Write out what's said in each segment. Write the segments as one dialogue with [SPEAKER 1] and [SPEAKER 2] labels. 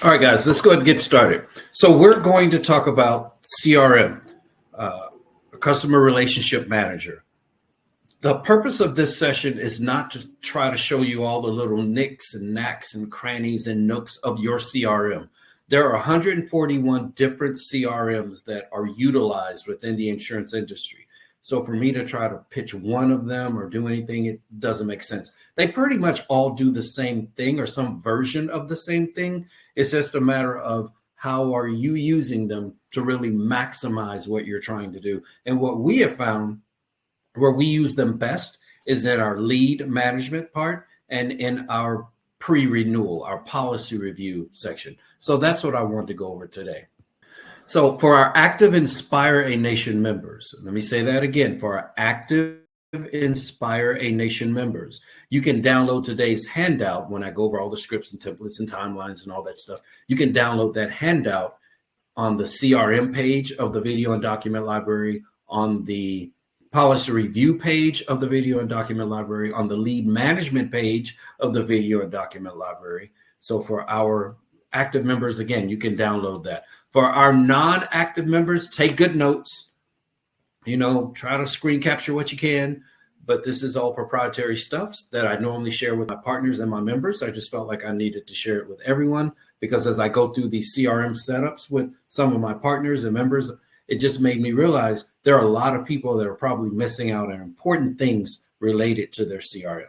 [SPEAKER 1] All right, guys, let's go ahead and get started. So we're going to talk about CRM, a customer relationship manager. The purpose of this session is not to try to show you all the little nicks and knacks and crannies and nooks of your CRM. There are 141 different CRMs that are utilized within the insurance industry. So for me to try to pitch one of them or do anything, it doesn't make sense. They pretty much all do the same thing or some version of the same thing. It's just a matter of how are you using them to really maximize what you're trying to do. And what we have found where we use them best is in our lead management part and in our pre-renewal, our policy review section. So that's what I want to go over today. So for our active Inspire a Nation members, let me say that again, for our active Inspire a Nation members, you can download today's handout when I go over all the scripts and templates and timelines and all that stuff. You can download that handout on the CRM page of the video and document library, on the policy review page of the video and document library, on the lead management page of the video and document library. So for our active members, again, you can download that. For our non-active members, take good notes. Try to screen capture what you can, but this is all proprietary stuff that I normally share with my partners and my members. I just felt like I needed to share it with everyone because as I go through these CRM setups with some of my partners and members, it just made me realize there are a lot of people that are probably missing out on important things related to their CRM.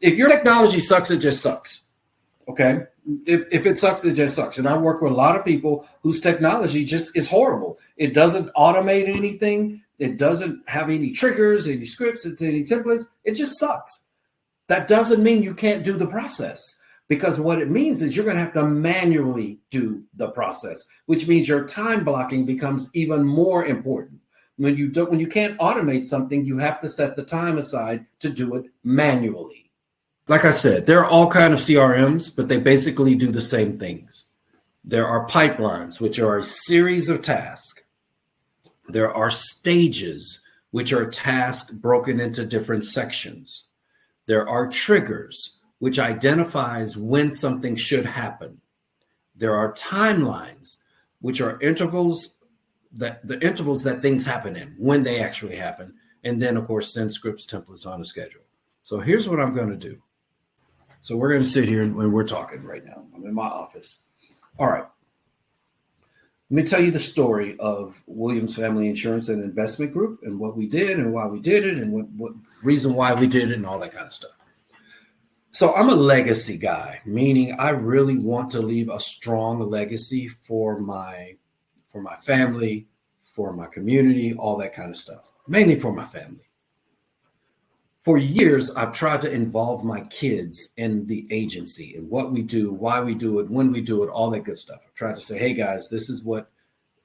[SPEAKER 1] If your technology sucks, it just sucks. Okay. If it sucks, it just sucks. And I work with a lot of people whose technology just is horrible. It doesn't automate anything. It doesn't have any triggers, any scripts, any templates. It just sucks. That doesn't mean you can't do the process, because what it means is you're going to have to manually do the process, which means your time blocking becomes even more important. When you can't automate something, you have to set the time aside to do it manually. Like I said, there are all kinds of CRMs, but they basically do the same things. There are pipelines, which are a series of tasks. There are stages, which are tasks broken into different sections. There are triggers, which identifies when something should happen. There are timelines, which are intervals that things happen in, when they actually happen. And then, of course, send scripts, templates on a schedule. So here's what I'm going to do. So we're going to sit here and we're talking right now. I'm in my office. All right. Let me tell you the story of Williams Family Insurance and Investment Group and what we did and why we did it and what reason why we did it and all that kind of stuff. So I'm a legacy guy, meaning I really want to leave a strong legacy for my family, for my community, all that kind of stuff, mainly for my family. For years, I've tried to involve my kids in the agency and what we do, why we do it, when we do it, all that good stuff. I've tried to say, hey, guys, this is what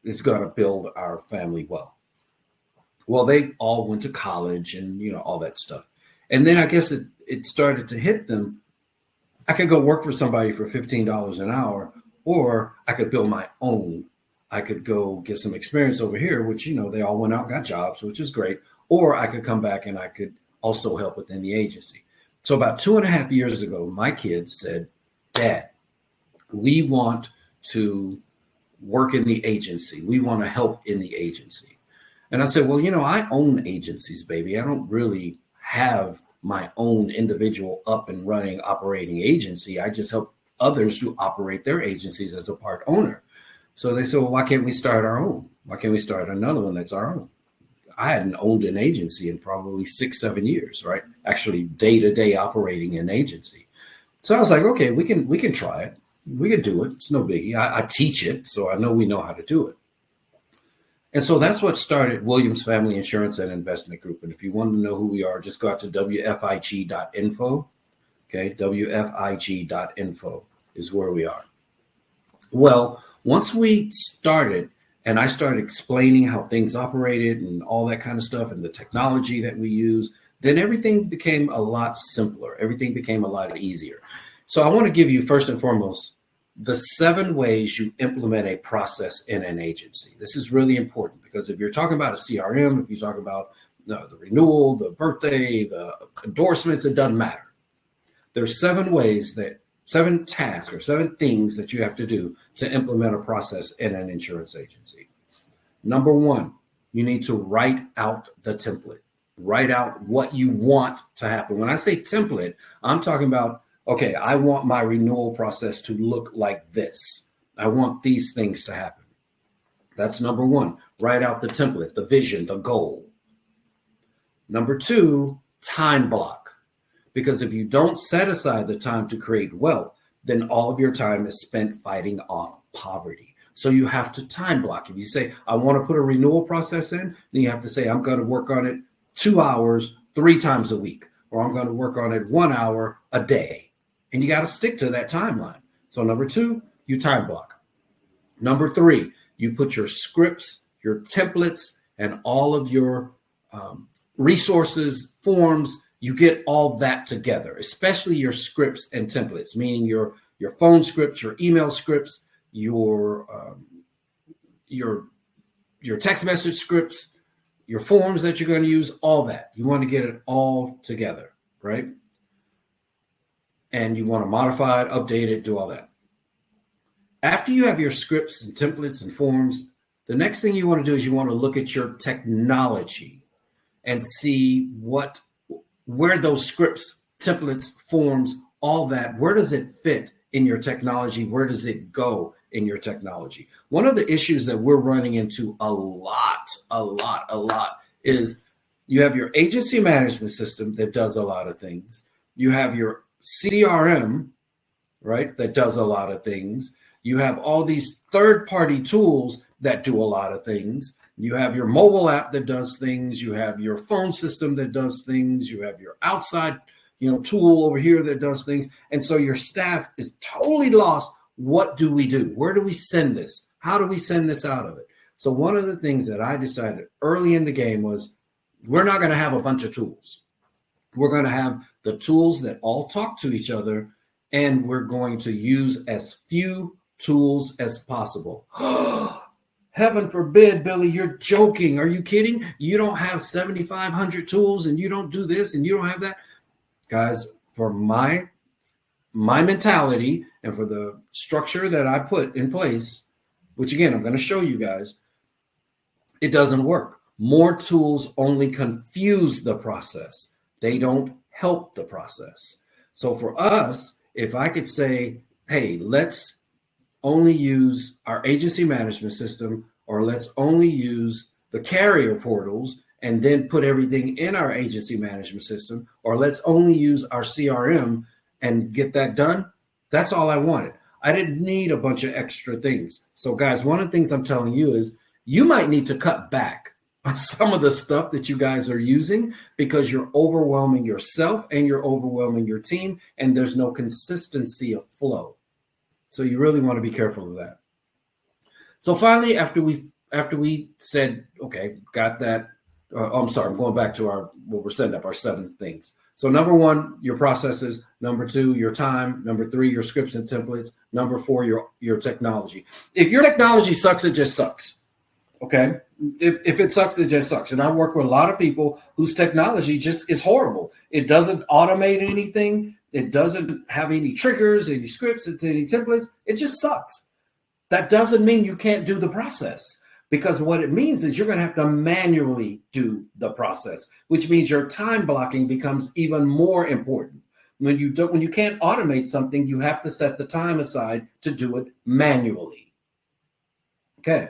[SPEAKER 1] is going to build our family well. Well, they all went to college and, all that stuff. And then I guess it started to hit them. I could go work for somebody for $15 an hour, or I could build my own. I could go get some experience over here, which, they all went out and got jobs, which is great. Or I could come back and I could also help within the agency. So about 2.5 years ago, my kids said, Dad, we want to work in the agency. We want to help in the agency. And I said, well, I own agencies, baby. I don't really have my own individual up and running operating agency. I just help others who operate their agencies as a part owner. So they said, well, why can't we start our own? Why can't we start another one that's our own? I hadn't owned an agency in probably 6-7 years, right? Actually, day-to-day operating an agency. So I was like, okay, we can try it. We can do it. It's no biggie. I teach it, so I know we know how to do it. And so that's what started Williams Family Insurance and Investment Group. And if you want to know who we are, just go out to wfig.info. Okay, wfig.info is where we are. Well, once we started, and I started explaining how things operated and all that kind of stuff and the technology that we use, then everything became a lot simpler. Everything became a lot easier. So I want to give you, first and foremost, the 7 ways you implement a process in an agency. This is really important because if you're talking about a CRM, if you talk about the renewal, the birthday, the endorsements, it doesn't matter. There's 7 ways that 7 tasks or 7 things that you have to do to implement a process in an insurance agency. Number 1, you need to write out the template. Write out what you want to happen. When I say template, I'm talking about, okay, I want my renewal process to look like this. I want these things to happen. That's number 1. Write out the template, the vision, the goal. Number 2, time block. Because if you don't set aside the time to create wealth, then all of your time is spent fighting off poverty. So you have to time block. If you say, I want to put a renewal process in, then you have to say, I'm going to work on it 2 hours, 3 times a week, or I'm going to work on it 1 hour a day. And you got to stick to that timeline. So number 2, you time block. Number 3, you put your scripts, your templates, and all of your resources, forms, you get all that together, especially your scripts and templates, meaning your phone scripts, your email scripts, your text message scripts, your forms that you're going to use, all that. You want to get it all together, right? And you want to modify it, update it, do all that. After you have your scripts and templates and forms, the next thing you want to do is you want to look at your technology and see where those scripts, templates, forms, all that, where does it fit in your technology? Where does it go in your technology? One of the issues that we're running into a lot is you have your agency management system that does a lot of things. You have your CRM, right, that does a lot of things. You have all these third-party tools that do a lot of things. You have your mobile app that does things. You have your phone system that does things. You have your outside, tool over here that does things. And so your staff is totally lost. What do we do? Where do we send this? How do we send this out of it? So one of the things that I decided early in the game was we're not going to have a bunch of tools. We're going to have the tools that all talk to each other, and we're going to use as few tools as possible. Heaven forbid, Billy, you're joking. Are you kidding? You don't have 7,500 tools and you don't do this and you don't have that. Guys, for my mentality and for the structure that I put in place, which again, I'm going to show you guys, it doesn't work. More tools only confuse the process. They don't help the process. So for us, if I could say, hey, let's only use our agency management system, or let's only use the carrier portals and then put everything in our agency management system, or let's only use our CRM and get that done. That's all I wanted. I didn't need a bunch of extra things. So guys, one of the things I'm telling you is you might need to cut back on some of the stuff that you guys are using because you're overwhelming yourself and you're overwhelming your team, and there's no consistency of flow. So you really want to be careful of that. So finally, after we said, okay, got that. I'm sorry, I'm going back to what we're setting up, our 7 things. So number 1, your processes. Number 2, your time. Number 3, your scripts and templates. Number 4, your technology. If your technology sucks, it just sucks. Okay. If it sucks, it just sucks. And I work with a lot of people whose technology just is horrible. It doesn't automate anything. It doesn't have any triggers, any scripts, any templates. It just sucks. That doesn't mean you can't do the process, because what it means is you're going to have to manually do the process, which means your time blocking becomes even more important. When you can't automate something, you have to set the time aside to do it manually. Okay.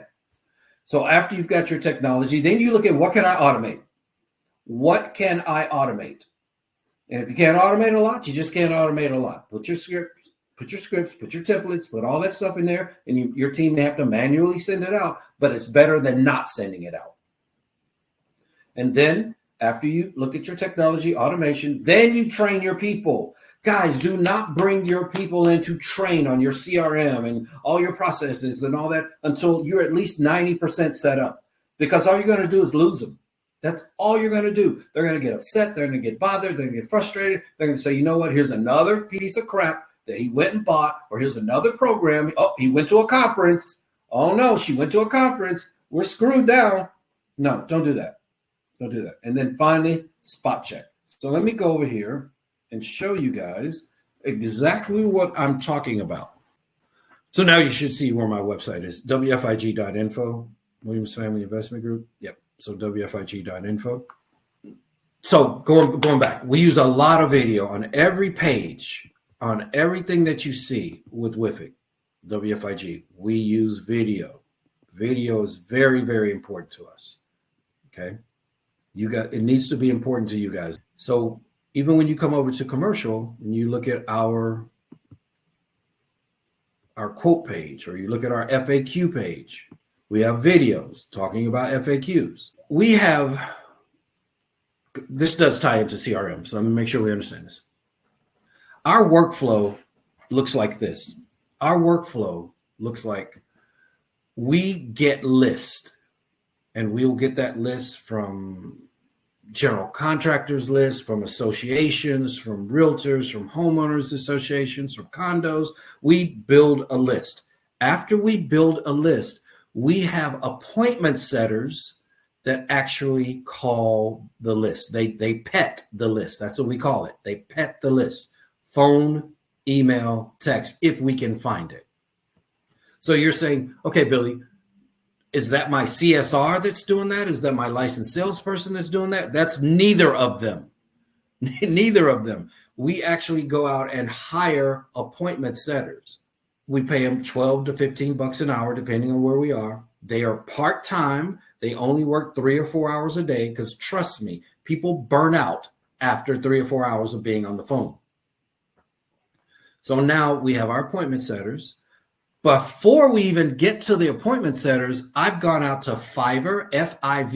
[SPEAKER 1] So after you've got your technology, then you look at what can I automate? What can I automate? And if you can't automate a lot, you just can't automate a lot. Put your scripts, put your templates, put all that stuff in there, and your team may have to manually send it out, but it's better than not sending it out. And then after you look at your technology automation, then you train your people. Guys, do not bring your people in to train on your CRM and all your processes and all that until you're at least 90% set up, because all you're going to do is lose them. That's all you're going to do. They're going to get upset. They're going to get bothered. They're going to get frustrated. They're going to say, you know what? Here's another piece of crap that he went and bought, or here's another program. Oh, he went to a conference. Oh, no, she went to a conference. We're screwed down. No, don't do that. Don't do that. And then finally, spot check. So let me go over here and show you guys exactly what I'm talking about. So now you should see where my website is, wfig.info, Williams Family Investment Group. Yep. So wfig.info. So going back, we use a lot of video on every page, on everything that you see with WFIG. We use video. Video is very, very important to us. Okay. It needs to be important to you guys. So even when you come over to commercial and you look at our quote page, or you look at our FAQ page, we have videos talking about FAQs. This does tie into CRM, so I'm gonna make sure we understand this. Our workflow looks like this. Our workflow looks like we get lists, and we'll get that list from general contractors list, from associations, from realtors, from homeowners associations, from condos. We build a list. After we build a list, we have appointment setters that actually call the list. They pet the list. That's what we call it. They pet the list. Phone, email, text, if we can find it. So you're saying, okay, Billy, is that my CSR that's doing that? Is that my licensed salesperson that's doing that? That's neither of them. Neither of them. We actually go out and hire appointment setters. We pay them $12 to $15 an hour, depending on where we are. They are part-time. They only work 3 or 4 hours a day, because trust me, people burn out after 3 or 4 hours of being on the phone. So now we have our appointment setters. Before we even get to the appointment setters, I've gone out to Fiverr, FIVERR.com,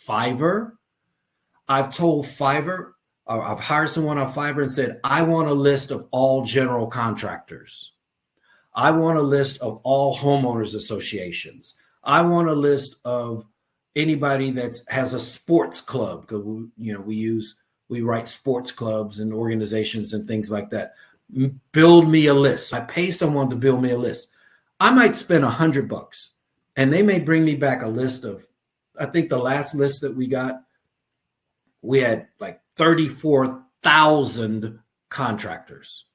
[SPEAKER 1] Fiverr. I've told Fiverr, I've hired someone on Fiverr and said, I want a list of all general contractors. I want a list of all homeowners associations. I want a list of anybody that has a sports club, because we write sports clubs and organizations and things like that. Build me a list. I pay someone to build me a list. I might spend $100, and they may bring me back a list of, I think the last list that we got, we had like 34,000 contractors.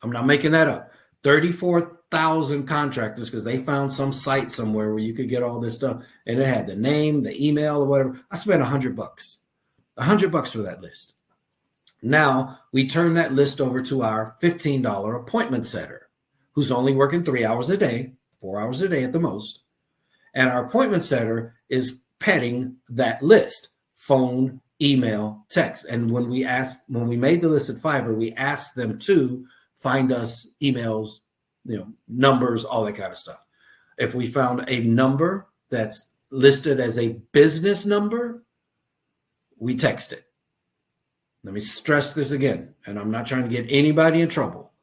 [SPEAKER 1] I'm not making that up. 34,000 contractors, because they found some site somewhere where you could get all this stuff, and it had the name, the email, or whatever. I spent $100, $100 for that list. Now we turn that list over to our $15 appointment setter, who's only working 3 hours a day, 4 hours a day at the most. And our appointment setter is petting that list, phone, email, text. And when we made the list at Fiverr, we asked them to find us emails, numbers, all that kind of stuff. If we found a number that's listed as a business number, we text it. Let me stress this again, and I'm not trying to get anybody in trouble,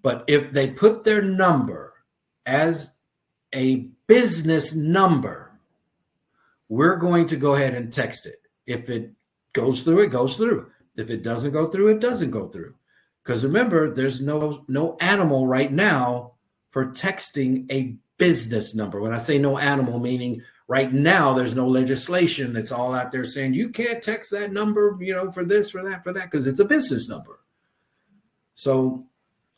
[SPEAKER 1] but if they put their number as a business number, we're going to go ahead and text it. If it goes through, it goes through. If it doesn't go through, it doesn't go through. Because remember, there's no animal right now for texting a business number. When I say no animal, meaning right now there's no legislation that's all out there saying you can't text that number, for this, for that, because it's a business number. So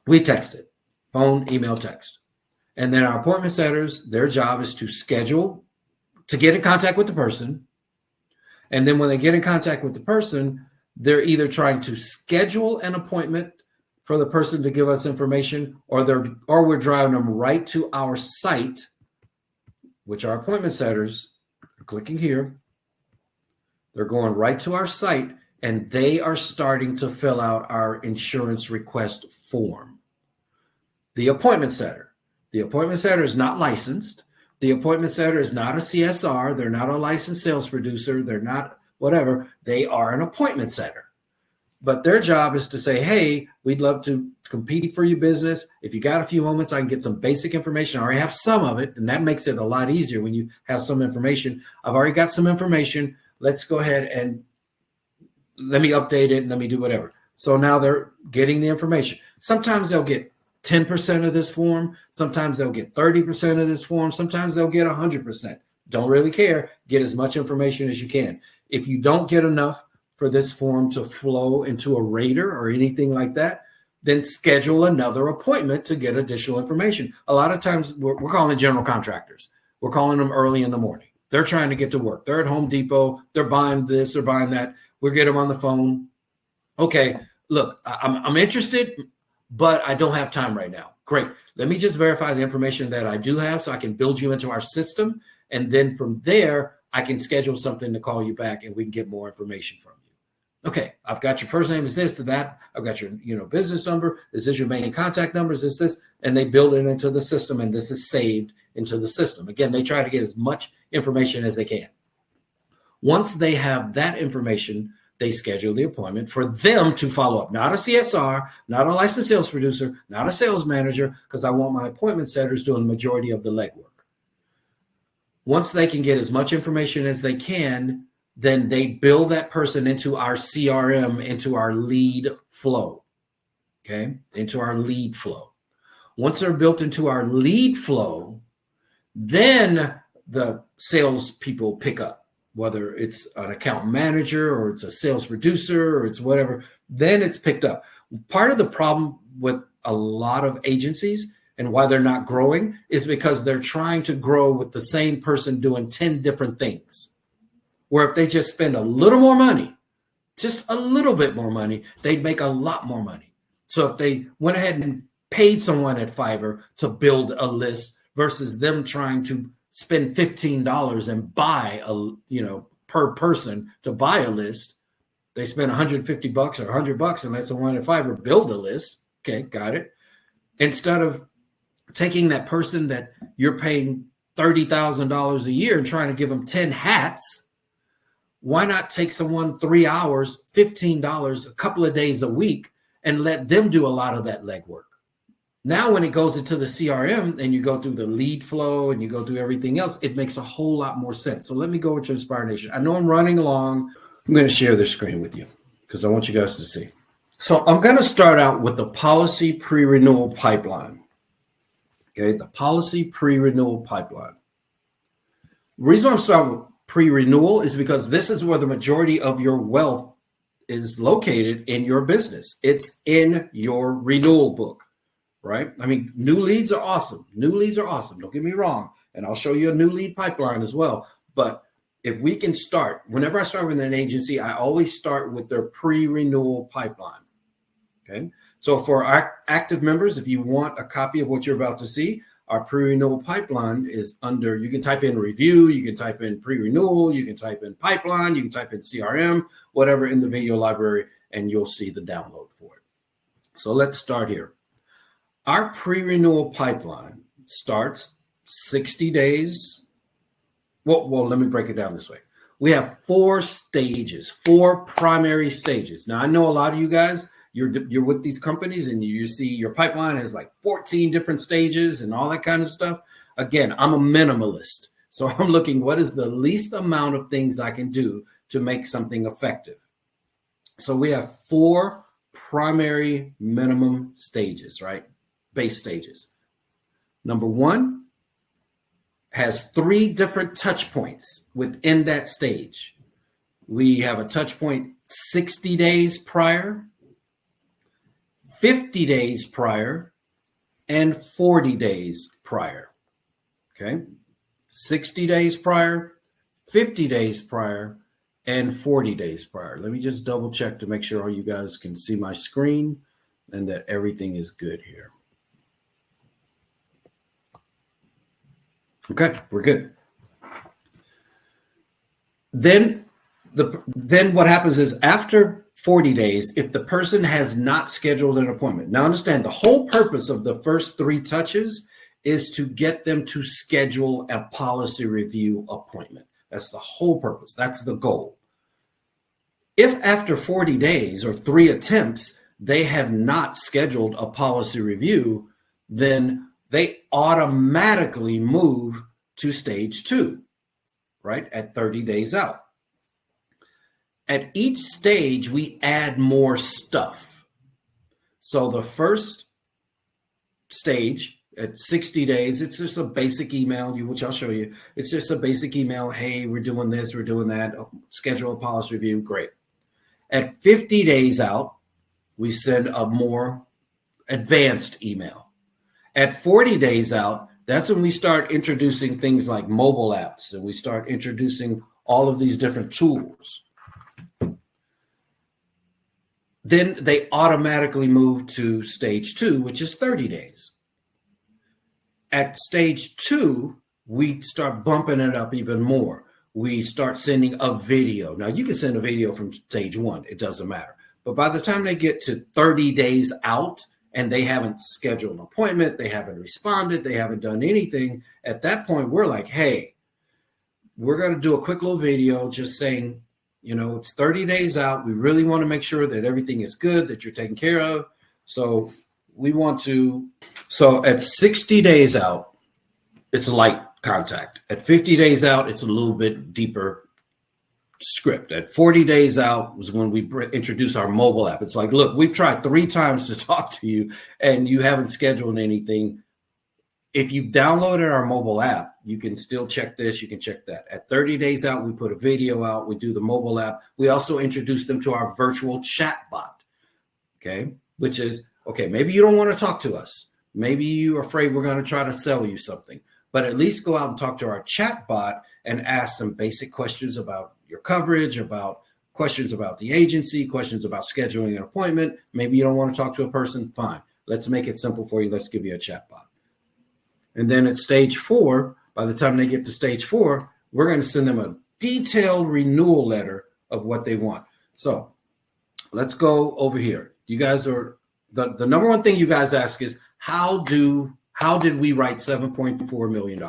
[SPEAKER 1] we text it, phone, email, text. And then our appointment setters, their job is to schedule, to get in contact with the person. And then when they get in contact with the person, they're either trying to schedule an appointment for the person to give us information, or we're driving them right to our site, which our appointment setters are clicking here. They're going right to our site, and they are starting to fill out our insurance request form. The appointment setter is not licensed. The appointment setter is not a CSR. They're not a licensed sales producer. They're not whatever. They are an appointment setter. But their job is to say, hey, we'd love to compete for your business. If you got a few moments, I can get some basic information. I already have some of it, and that makes it a lot easier when you have some information. I've already got some information. Let's go ahead and let me update it and let me do whatever. So now they're getting the information. Sometimes they'll get 10% of this form. Sometimes they'll get 30% of this form. Sometimes they'll get 100%. Don't really care. Get as much information as you can. If you don't get enough, for this form to flow into a rater or anything like that, then schedule another appointment to get additional information. A lot of times we're calling general contractors. We're calling them early in the morning. They're trying to get to work. They're at Home Depot. They're buying this or buying that. We'll get them on the phone. Okay, look, I'm interested, but I don't have time right now. Great. Let me just verify the information that I do have so I can build you into our system. And then from there, I can schedule something to call you back and we can get more information from you. Okay, I've got your first name is this to that. I've got your business number. Is this your main contact number? Is this? And they build it into the system and this is saved into the system. Again, they try to get as much information as they can. Once they have that information, they schedule the appointment for them to follow up. Not a CSR, not a licensed sales producer, not a sales manager, because I want my appointment setters doing the majority of the legwork. Once they can get as much information as they can, then they build that person into our CRM, into our lead flow, okay? Into our lead flow. Once they're built into our lead flow, then the sales people pick up, whether it's an account manager or it's a sales producer or it's whatever, then it's picked up. Part of the problem with a lot of agencies and why they're not growing is because they're trying to grow with the same person doing 10 different things. Where if they just spend a little more money, just a little bit more money, they'd make a lot more money. So if they went ahead and paid someone at Fiverr to build a list versus them trying to spend $15 and buy per person to buy a list, they spend $150 or $100 and let someone at Fiverr build a list. Okay, got it. Instead of taking that person that you're paying $30,000 a year and trying to give them 10 hats, why not take someone 3 hours, $15, a couple of days a week, and let them do a lot of that legwork? Now, when it goes into the CRM and you go through the lead flow and you go through everything else, it makes a whole lot more sense. So let me go into Inspire Nation. I know I'm running along. I'm going to share the screen with you because I want you guys to see. So I'm going to start out with the policy pre-renewal pipeline. Okay, the policy pre-renewal pipeline. The reason I'm starting with pre-renewal is because this is where the majority of your wealth is located in your business. It's in your renewal book, right? I mean, new leads are awesome. New leads are awesome. Don't get me wrong. And I'll show you a new lead pipeline as well. But if we can start, whenever I start with an agency, I always start with their pre-renewal pipeline. Okay. So for our active members, if you want a copy of what you're about to see, our pre-renewal pipeline is under, you can type in review, you can type in pre-renewal, you can type in pipeline, you can type in CRM, whatever in the video library, and you'll see the download for it. So let's start here. Our pre-renewal pipeline starts 60 days. Well, let me break it down this way. We have 4 stages, 4 primary stages. Now, I know a lot of you guys, you're with these companies and you see your pipeline has like 14 different stages and all that kind of stuff. Again, I'm a minimalist. So I'm looking, what is the least amount of things I can do to make something effective? So we have 4 primary minimum stages, right? Base stages. Number 1 has 3 different touch points within that stage. We have a touch point 60 days prior, 50 days prior, and 40 days prior. Okay. 60 days prior, 50 days prior, and 40 days prior. Let me just double check to make sure all you guys can see my screen and that everything is good here. Okay, we're good. Then what happens is after 40 days, if the person has not scheduled an appointment. Now understand, the whole purpose of the first 3 touches is to get them to schedule a policy review appointment. That's the whole purpose. That's the goal. If after 40 days or 3 attempts, they have not scheduled a policy review, then they automatically move to stage 2, right? At 30 days out. At each stage, we add more stuff. So the first stage at 60 days, it's just a basic email, which I'll show you. It's just a basic email. Hey, we're doing this, we're doing that. Schedule a policy review. Great. At 50 days out, we send a more advanced email. At 40 days out, that's when we start introducing things like mobile apps, and we start introducing all of these different tools. Then they automatically move to stage 2, which is 30 days. At stage 2, we start bumping it up even more. We start sending a video. Now, you can send a video from stage 1. It doesn't matter. But by the time they get to 30 days out and they haven't scheduled an appointment, they haven't responded, they haven't done anything, at that point, we're like, hey, we're going to do a quick little video just saying, it's 30 days out. We really want to make sure that everything is good, that you're taken care of. So at 60 days out, it's light contact. At 50 days out, it's a little bit deeper script. At 40 days out was when we introduce our mobile app. It's like, look, we've tried 3 times to talk to you and you haven't scheduled anything. If you've downloaded our mobile app, you can still check this, you can check that. At 30 days out, we put a video out, we do the mobile app. We also introduce them to our virtual chat bot, okay? Which is, okay, maybe you don't want to talk to us. Maybe you're afraid we're going to try to sell you something. But at least go out and talk to our chat bot and ask some basic questions about your coverage, about questions about the agency, questions about scheduling an appointment. Maybe you don't want to talk to a person. Fine. Let's make it simple for you. Let's give you a chat bot. And then at stage 4, by the time they get to stage 4, we're going to send them a detailed renewal letter of what they want. So let's go over here. You guys are the number one thing you guys ask is how did we write $7.4 million,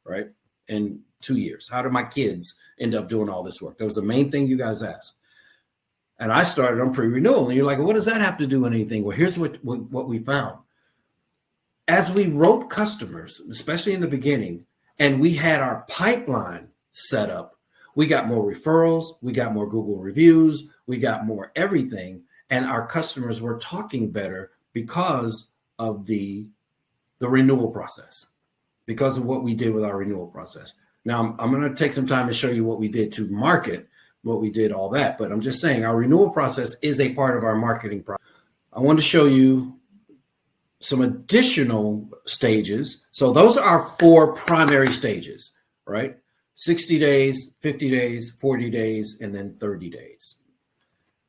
[SPEAKER 1] right? In 2 years? How did my kids end up doing all this work? That was the main thing you guys asked. And I started on pre-renewal. And you're like, well, what does that have to do with anything? Well, here's what we found. As we wrote customers, especially in the beginning, and we had our pipeline set up, we got more referrals, we got more Google reviews, we got more everything. And our customers were talking better because of the renewal process, because of what we did with our renewal process. Now, I'm going to take some time to show you what we did to market, what we did, all that. But I'm just saying our renewal process is a part of our marketing process. I want to show you some additional stages. So those are our 4 primary stages, right? 60 days, 50 days, 40 days, and then 30 days.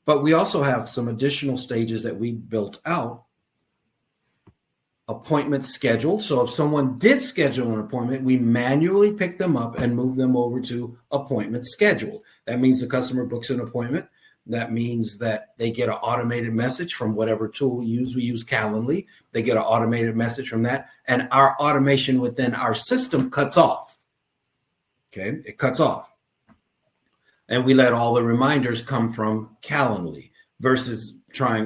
[SPEAKER 1] But we also have some additional stages that we built out. Appointment scheduled. So if someone did schedule an appointment, we manually pick them up and move them over to appointment scheduled. That means the customer books an appointment. That means that they get an automated message from whatever tool we use. We use Calendly. They get an automated message from that. And our automation within our system cuts off. Okay, it cuts off. And we let all the reminders come from Calendly versus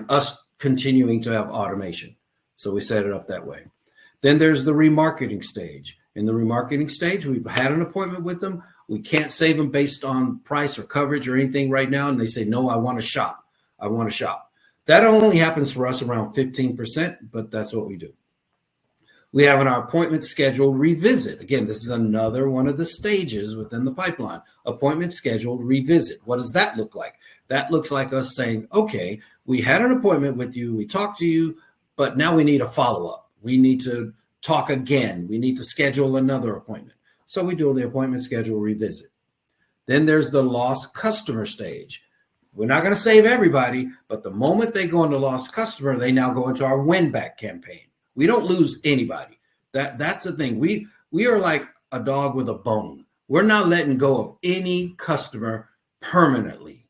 [SPEAKER 1] us continuing to have automation. So we set it up that way. Then there's the remarketing stage. In the remarketing stage, we've had an appointment with them. We can't save them based on price or coverage or anything right now. And they say, no, I want to shop. I want to shop. That only happens for us around 15%, but that's what we do. We have an appointment scheduled revisit. Again, this is another one of the stages within the pipeline. Appointment scheduled revisit. What does that look like? That looks like us saying, okay, we had an appointment with you. We talked to you, but now we need a follow-up. We need to talk again. We need to schedule another appointment. So we do the appointment schedule revisit. Then there's the lost customer stage. We're not going to save everybody, but the moment they go into lost customer, they now go into our win back campaign. We don't lose anybody. That's the thing. We are like a dog with a bone. We're not letting go of any customer permanently.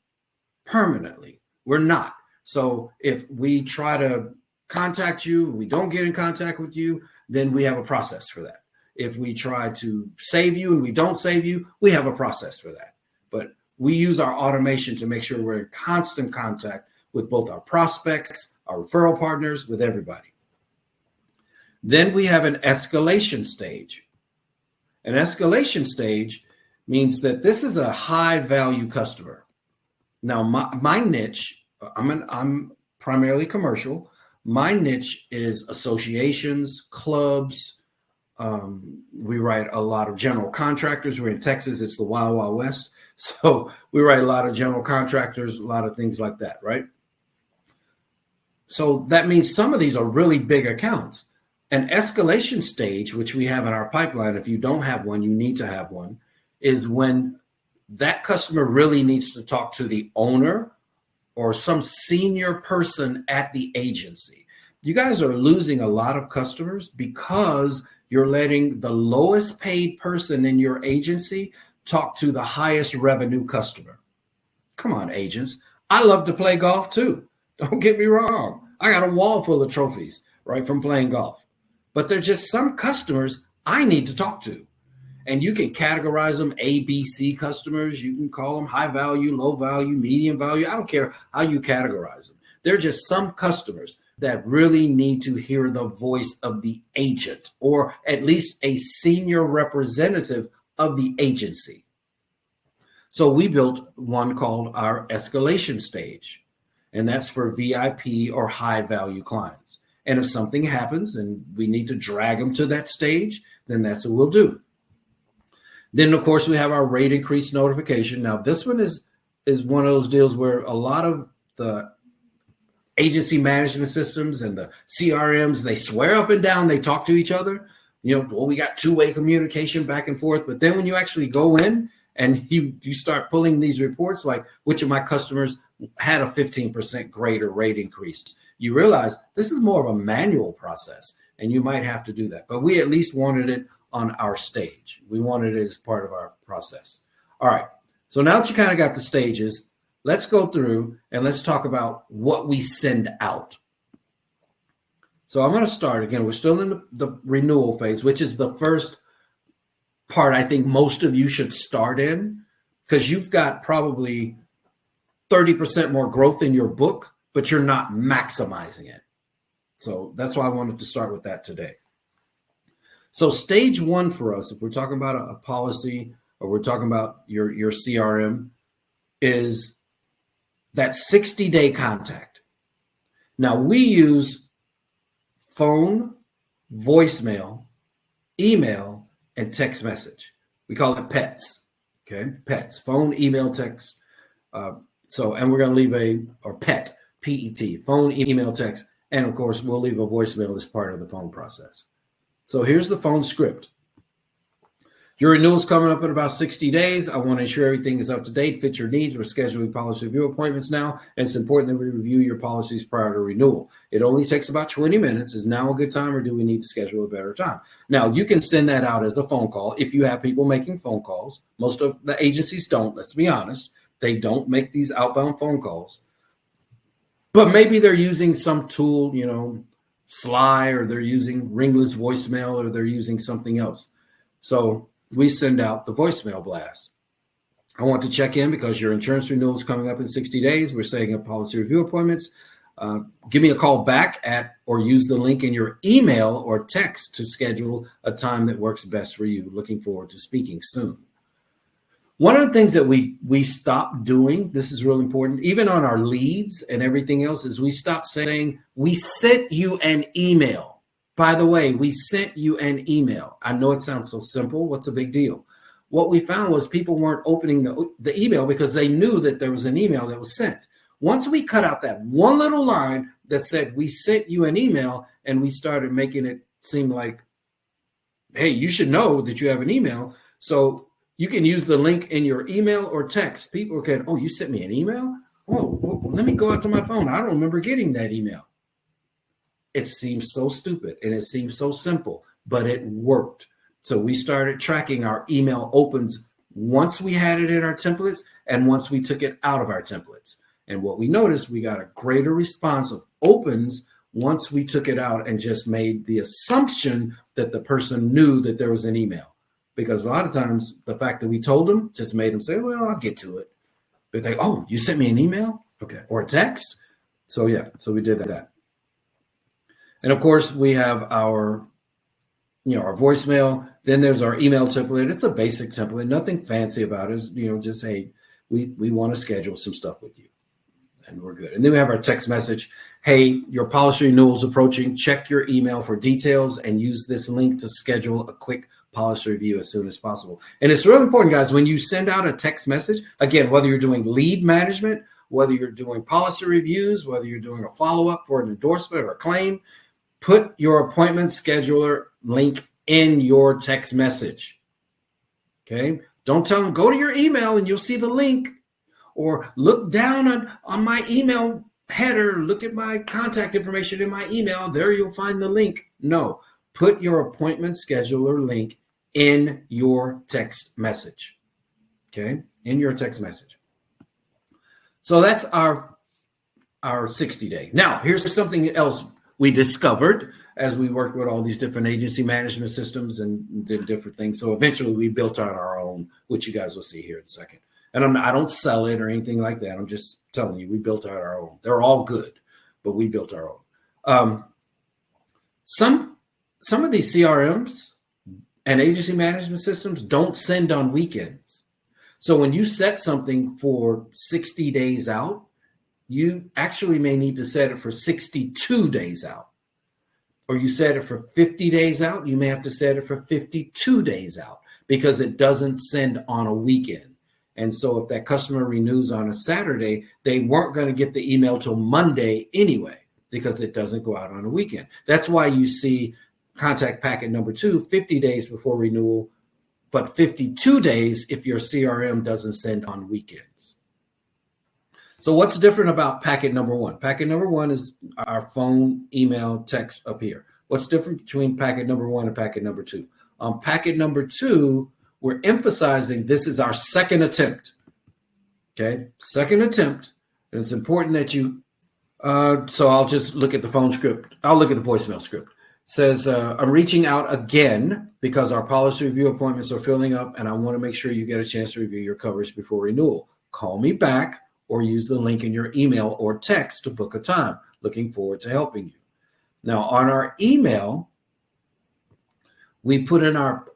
[SPEAKER 1] We're not. So if we try to contact you, we don't get in contact with you, then we have a process for that. If we try to save you and we don't save you, we have a process for that. But we use our automation to make sure we're in constant contact with both our prospects, our referral partners, with everybody. Then we have an escalation stage. An escalation stage means that this is a high value customer. Now, my niche, I'm primarily commercial. My niche is associations, clubs. We write a lot of general contractors. We're in Texas. It's the Wild Wild West. So we write a lot of general contractors, a lot of things like that, right? So that means some of these are really big accounts. An escalation stage, which we have in our pipeline, if you don't have one, you need to have one, is when that customer really needs to talk to the owner or some senior person at the agency. You guys are losing a lot of customers because you're letting the lowest paid person in your agency talk to the highest revenue customer. Come on, agents. I love to play golf too. Don't get me wrong. I got a wall full of trophies, right, from playing golf. But there's just some customers I need to talk to. And you can categorize them A, B, C customers. You can call them high value, low value, medium value. I don't care how you categorize them. They're just some customers that really need to hear the voice of the agent, or at least a senior representative of the agency. So we built one called our escalation stage, and that's for VIP or high value clients. And if something happens and we need to drag them to that stage, then that's what we'll do. Then, of course, we have our rate increase notification. Now, this one is one of those deals where a lot of the agency management systems and the CRMs, they swear up and down, they talk to each other. Well, we got two-way communication back and forth. But then when you actually go in and you start pulling these reports, like which of my customers had a 15% greater rate increase, you realize this is more of a manual process, and you might have to do that. But we at least wanted it on our stage. We wanted it as part of our process. All right. So now that you kind of got the stages, let's go through and let's talk about what we send out. So I'm going to start again. We're still in the renewal phase, which is the first part I think most of you should start in, because you've got probably 30% more growth in your book, but you're not maximizing it. So that's why I wanted to start with that today. So stage one for us, if we're talking about a policy or we're talking about your CRM, is that 60-day contact. Now we use phone, voicemail, email, and text message. We call it PETS. Okay, PETS, phone, email, text. And we're going to leave PET, P-E-T, phone, email, text, and of course we'll leave a voicemail as part of the phone process. So here's the phone script. Your renewal is coming up in about 60 days. I want to ensure everything is up to date, fits your needs. We're scheduling policy review appointments now, and it's important that we review your policies prior to renewal. It only takes about 20 minutes. Is now a good time, or do we need to schedule a better time? Now, you can send that out as a phone call if you have people making phone calls. Most of the agencies don't, let's be honest. They don't make these outbound phone calls. But maybe they're using some tool, Sly, or they're using ringless voicemail, or they're using something else. So we send out the voicemail blast. I want to check in because your insurance renewal is coming up in 60 days. We're setting up policy review appointments. Give me a call back or use the link in your email or text to schedule a time that works best for you. Looking forward to speaking soon. One of the things that we stopped doing, this is real important, even on our leads and everything else, is we stopped saying, we sent you an email. By the way, we sent you an email. I know it sounds so simple. What's a big deal? What we found was people weren't opening the email because they knew that there was an email that was sent. Once we cut out that one little line that said, we sent you an email, and we started making it seem like, hey, you should know that you have an email. So you can use the link in your email or text. People can, oh, you sent me an email? Oh, well, let me go out to my phone. I don't remember getting that email. It seems so stupid and it seems so simple, but it worked. So we started tracking our email opens once we had it in our templates and once we took it out of our templates. And what we noticed, we got a greater response of opens once we took it out and just made the assumption that the person knew that there was an email. Because a lot of times the fact that we told them just made them say, well, I'll get to it. But they, oh, you sent me an email? Okay. Or a text? So yeah, so we did that. And of course we have our voicemail. Then there's our email template. It's a basic template, nothing fancy about it. Just, hey, we want to schedule some stuff with you. And we're good. And then we have our text message. Hey, your policy renewal is approaching. Check your email for details and use this link to schedule a quick policy review as soon as possible. And it's really important, guys, when you send out a text message, again, whether you're doing lead management, whether you're doing policy reviews, whether you're doing a follow-up for an endorsement or a claim, put your appointment scheduler link in your text message. Okay? Don't tell them, go to your email and you'll see the link, or look down on my email header, look at my contact information in my email. There you'll find the link. No, put your appointment scheduler link in your text message. Okay? In your text message. So that's our 60-day. Now, here's something else we discovered as we worked with all these different agency management systems and did different things. So eventually we built out our own, which you guys will see here in a second. And I don't sell it or anything like that. I'm just telling you, we built out our own. They're all good, but we built our own. Some of these CRMs and agency management systems don't send on weekends. So when you set something for 60 days out, you actually may need to set it for 62 days out. Or you set it for 50 days out, you may have to set it for 52 days out because it doesn't send on a weekend. And so if that customer renews on a Saturday, they weren't going to get the email till Monday anyway, because it doesn't go out on a weekend. That's why you see contact packet number 2, 50 days before renewal, but 52 days if your CRM doesn't send on weekends. So what's different about packet number 1? Packet number 1 is our phone, email, text up here. What's different between packet number 1 and packet number 2? On packet number 2, we're emphasizing this is our second attempt. Okay, second attempt. And it's important that you, so I'll just look at the phone script. I'll look at the voicemail script. It says, I'm reaching out again because our policy review appointments are filling up and I want to make sure you get a chance to review your coverage before renewal. Call me back or use the link in your email or text to book a time. Looking forward to helping you. Now on our email, we put in our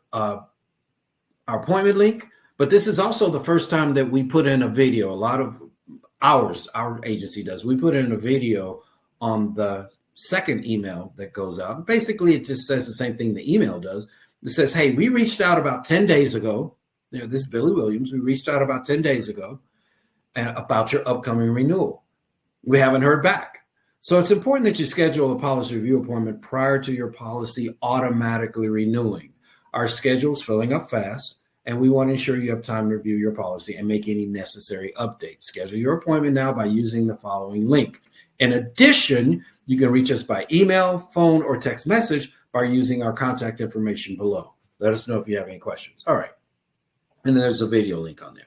[SPEAKER 1] appointment link, but this is also the first time that we put in a video. A lot of our agency does. We put in a video on the second email that goes out. Basically, it just says the same thing the email does. It says, hey, we reached out about 10 days ago. You know, this is Billy Williams. We reached out about 10 days ago about your upcoming renewal. We haven't heard back. So it's important that you schedule a policy review appointment prior to your policy automatically renewing. Our schedule's filling up fast, and we want to ensure you have time to review your policy and make any necessary updates. Schedule your appointment now by using the following link. In addition, you can reach us by email, phone, or text message by using our contact information below. Let us know if you have any questions. All right. And then there's a video link on there.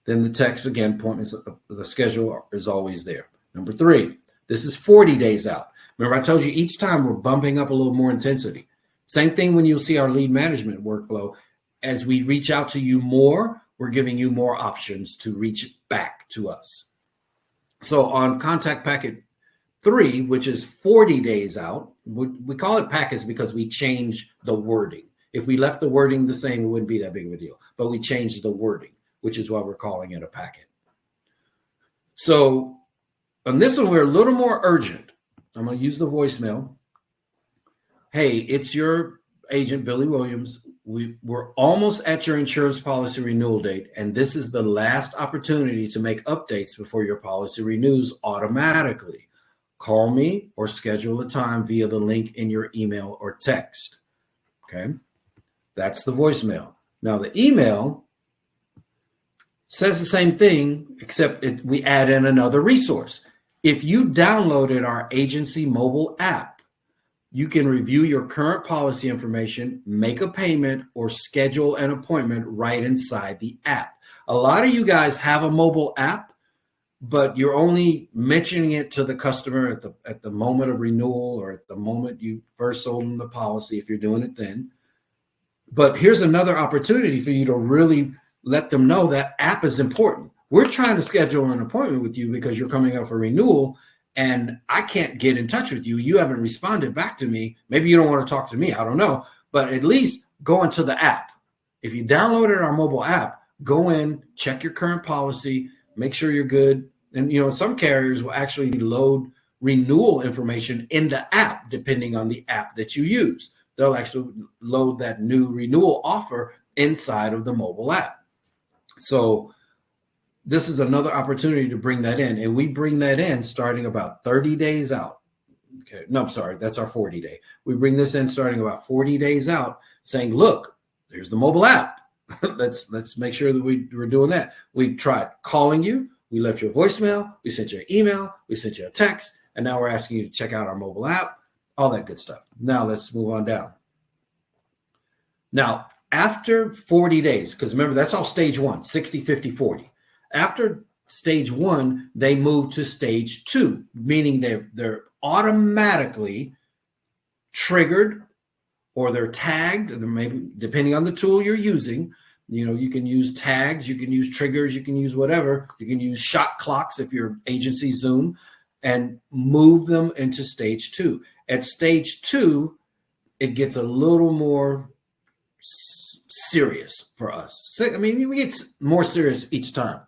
[SPEAKER 1] Then the text, again, appointments, the schedule is always there. Number 3, this is 40 days out. Remember, I told you each time we're bumping up a little more intensity. Same thing when you'll see our lead management workflow. As we reach out to you more, we're giving you more options to reach back to us. So on contact packet 3, which is 40 days out, we call it packets because we change the wording. If we left the wording the same, it wouldn't be that big of a deal. But we changed the wording, which is why we're calling it a packet. So on this one, we're a little more urgent. I'm going to use the voicemail. Hey, it's your agent, Billy Williams. We're almost at your insurance policy renewal date, and this is the last opportunity to make updates before your policy renews automatically. Call me or schedule a time via the link in your email or text. Okay, that's the voicemail. Now, the email says the same thing, except we add in another resource. If you downloaded our agency mobile app, you can review your current policy information, make a payment, or schedule an appointment right inside the app. A lot of you guys have a mobile app, but you're only mentioning it to the customer at the moment of renewal or at the moment you first sold them the policy, if you're doing it then. But here's another opportunity for you to really let them know that app is important. We're trying to schedule an appointment with you because you're coming up for renewal, and I can't get in touch with you. You haven't responded back to me. Maybe you don't want to talk to me. I don't know. But at least go into the app. If you downloaded our mobile app, go in, check your current policy, make sure you're good. And, you know, some carriers will actually load renewal information in the app, depending on the app that you use. they'll actually load that new renewal offer inside of the mobile app. So this is another opportunity to bring that in. And we bring that in starting about 30 days out. Okay, no, I'm sorry, that's our 40 day. We bring this in starting about 40 days out, saying, look, there's the mobile app. let's make sure that we're doing that. We've tried calling you. We left you a voicemail. We sent you an email. We sent you a text. And now we're asking you to check out our mobile app, all that good stuff. Now let's move on down. Now, after 40 days, because remember, that's all stage one, 60, 50, 40. After stage one, they move to stage two, meaning they're automatically triggered, or they're tagged, or maybe depending on the tool you're using. You know, you can use tags, you can use triggers, you can use whatever. You can use shot clocks if you're agency Zoom, and move them into stage two. At stage two, it gets a little more serious for us. I mean, we get more serious each time.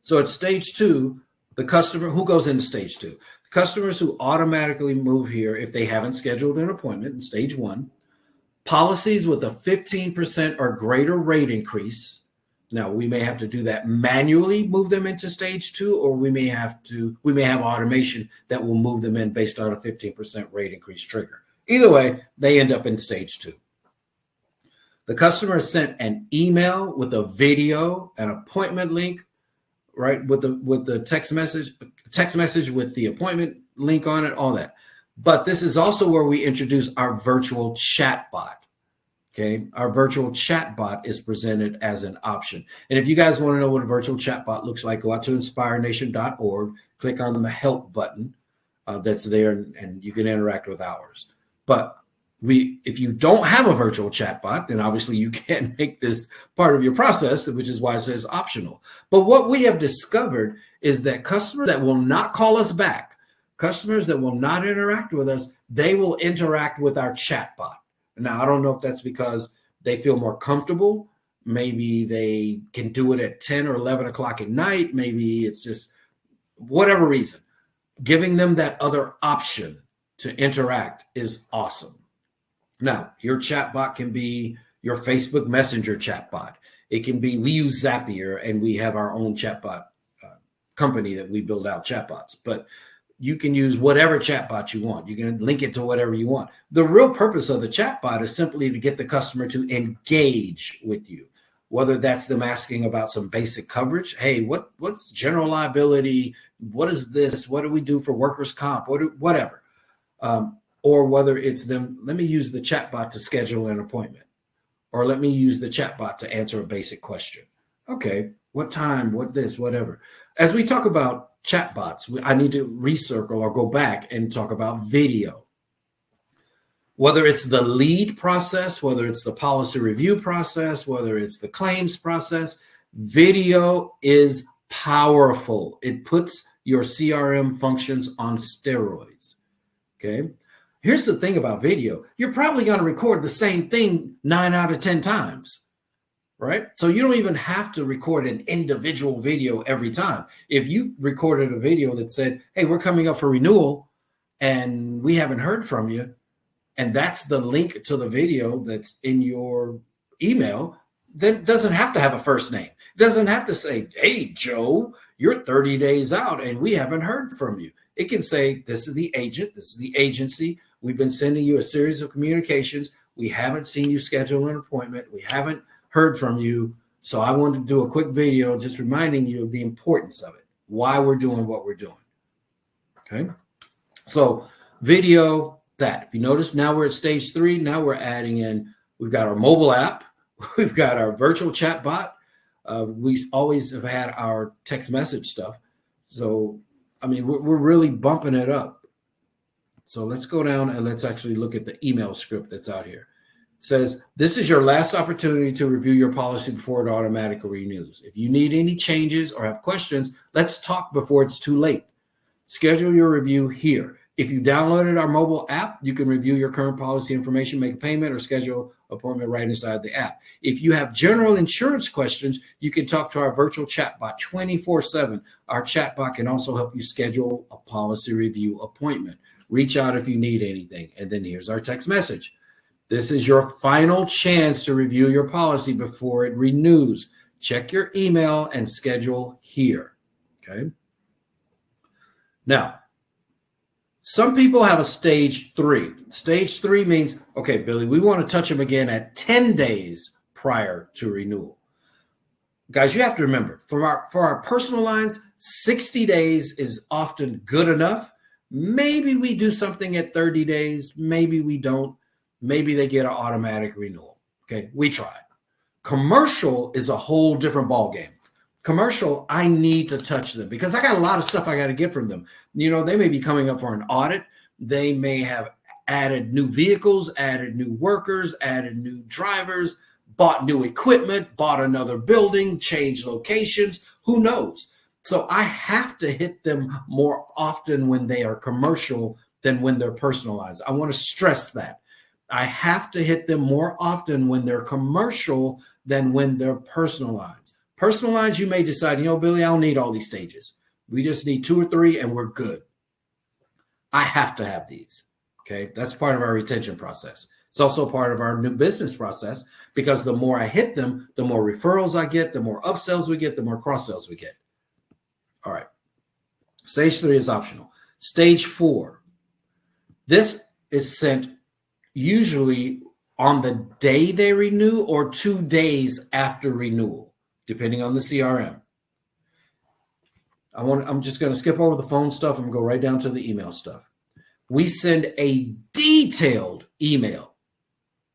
[SPEAKER 1] So at stage two, the customer who goes into stage two, the customers who automatically move here if they haven't scheduled an appointment in stage one, policies with a 15% or greater rate increase. Now, we may have to do that manually, move them into stage two, or we may have automation that will move them in based on a 15% rate increase trigger. Either way, they end up in stage two. The customer is sent an email with a video, an appointment link, right? With the text message with the appointment link on it, all that. But this is also where we introduce our virtual chatbot. Okay, our virtual chatbot is presented as an option. And if you guys want to know what a virtual chatbot looks like, go out to inspirenation.org, click on the help button that's there, and you can interact with ours. But if you don't have a virtual chatbot, then obviously you can't make this part of your process, which is why it says optional. But what we have discovered is that customers that will not call us back, customers that will not interact with us, they will interact with our chatbot. Now, I don't know if that's because they feel more comfortable. Maybe they can do it at 10 or 11 o'clock at night. Maybe it's just whatever reason. Giving them that other option to interact is awesome. Now, your chatbot can be your Facebook Messenger chatbot. It can be, we use Zapier, and we have our own chatbot company that we build out chatbots. But you can use whatever chatbot you want. You can link it to whatever you want. The real purpose of the chatbot is simply to get the customer to engage with you, whether that's them asking about some basic coverage. Hey, what's general liability? What is this? What do we do for workers' comp? Whatever. Or whether it's them, let me use the chatbot to schedule an appointment, or let me use the chatbot to answer a basic question. Okay, what time, what this, whatever. As we talk about chatbots, I need to recircle or go back and talk about video. Whether it's the lead process, whether it's the policy review process, whether it's the claims process, video is powerful. It puts your CRM functions on steroids. Okay. Here's the thing about video. You're probably going to record the same thing 9 out of 10 times, right? So you don't even have to record an individual video every time. If you recorded a video that said, hey, we're coming up for renewal and we haven't heard from you, and that's the link to the video that's in your email, then it doesn't have to have a first name. It doesn't have to say, hey, Joe, you're 30 days out and we haven't heard from you. It can say, this is the agent, this is the agency. We've been sending you a series of communications. We haven't seen you schedule an appointment. We haven't heard from you. So I wanted to do a quick video just reminding you of the importance of it, why we're doing what we're doing. Okay. So video, that. If you notice, now we're at stage 3. Now we're adding in, we've got our mobile app. We've got our virtual chat bot. We always have had our text message stuff. So, I mean, we're really bumping it up. So let's go down and let's actually look at the email script that's out here. It says, this is your last opportunity to review your policy before it automatically renews. If you need any changes or have questions, let's talk before it's too late. Schedule your review here. If you downloaded our mobile app, you can review your current policy information, make a payment, or schedule an appointment right inside the app. If you have general insurance questions, you can talk to our virtual chatbot 24/7. Our chatbot can also help you schedule a policy review appointment. Reach out if you need anything. And then here's our text message. This is your final chance to review your policy before it renews. Check your email and schedule here. Okay. Now, some people have a stage 3. Stage 3 means, okay, Billy, we want to touch them again at 10 days prior to renewal. Guys, you have to remember, for our personal lines, 60 days is often good enough. Maybe we do something at 30 days. Maybe we don't. Maybe they get an automatic renewal. Okay, we tried. Commercial is a whole different ballgame. Commercial, I need to touch them because I got a lot of stuff I got to get from them. You know, they may be coming up for an audit. They may have added new vehicles, added new workers, added new drivers, bought new equipment, bought another building, changed locations. Who knows? So I have to hit them more often when they are commercial than when they're personalized. I want to stress that. I have to hit them more often when they're commercial than when they're personalized. Personalized, you may decide, you know, Billy, I don't need all these stages. We just need 2 or 3 and we're good. I have to have these. Okay. That's part of our retention process. It's also part of our new business process because the more I hit them, the more referrals I get, the more upsells we get, the more cross sells we get. All right. Stage 3 is optional. Stage 4. This is sent usually on the day they renew or 2 days after renewal, depending on the CRM. I'm just going to skip over the phone stuff and go right down to the email stuff. We send a detailed email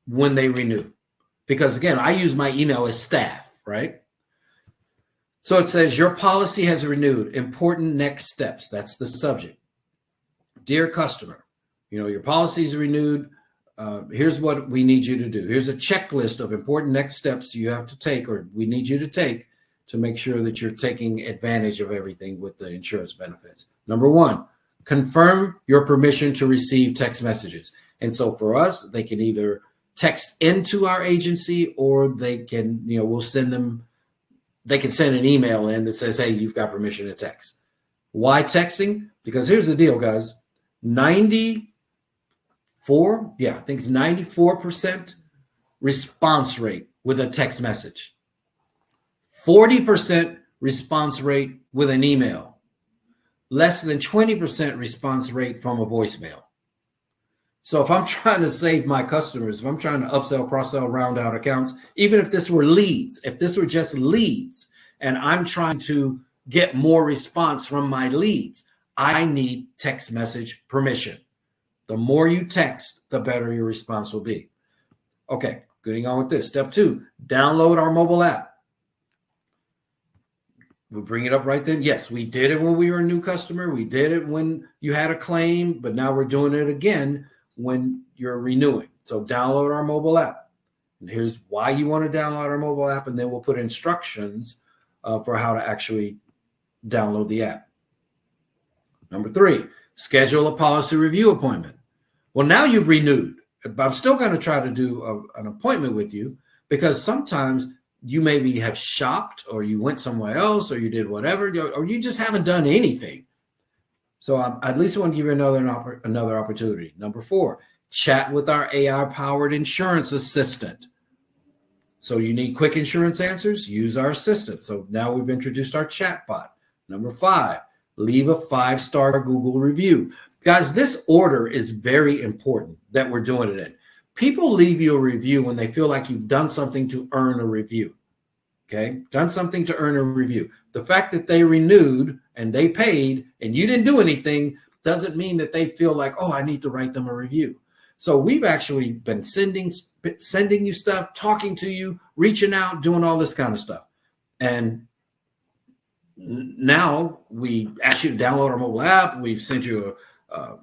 [SPEAKER 1] when they renew because, again, I use my email as staff, right? So it says your policy has renewed. Important next steps. That's the subject. Dear customer, you know, your policy is renewed. Here's what we need you to do. Here's a checklist of important next steps you have to take or we need you to take to make sure that you're taking advantage of everything with the insurance benefits. Number 1, confirm your permission to receive text messages. And so for us, they can either text into our agency or they can, you know, we'll send them, they can send an email in that says, hey, you've got permission to text. Why texting? Because here's the deal, guys. 94% response rate with a text message. 40% response rate with an email. Less than 20% response rate from a voicemail. So if I'm trying to save my customers, if I'm trying to upsell, cross-sell, round out accounts, even if this were leads, if this were just leads, and I'm trying to get more response from my leads, I need text message permission. The more you text, the better your response will be. Okay, getting on with this. Step 2, download our mobile app. We'll bring it up right then. Yes, we did it when we were a new customer. We did it when you had a claim, but now we're doing it again when you're renewing. So download our mobile app. And here's why you want to download our mobile app, and then we'll put instructions for how to actually download the app. Number 3, schedule a policy review appointment. Well, now you've renewed, but I'm still going to try to do an appointment with you because sometimes you maybe have shopped or you went somewhere else or you did whatever, or you just haven't done anything. So I at least want to give you another opportunity. Number 4, chat with our AI-powered insurance assistant. So you need quick insurance answers? Use our assistant. So now we've introduced our chat bot. Number 5, leave a 5-star Google review. Guys, this order is very important that we're doing it in. People leave you a review when they feel like you've done something to earn a review. Okay, done something to earn a review. The fact that they renewed and they paid and you didn't do anything doesn't mean that they feel like, oh, I need to write them a review. So we've actually been sending you stuff, talking to you, reaching out, doing all this kind of stuff. And now we ask you to download our mobile app. We've sent you a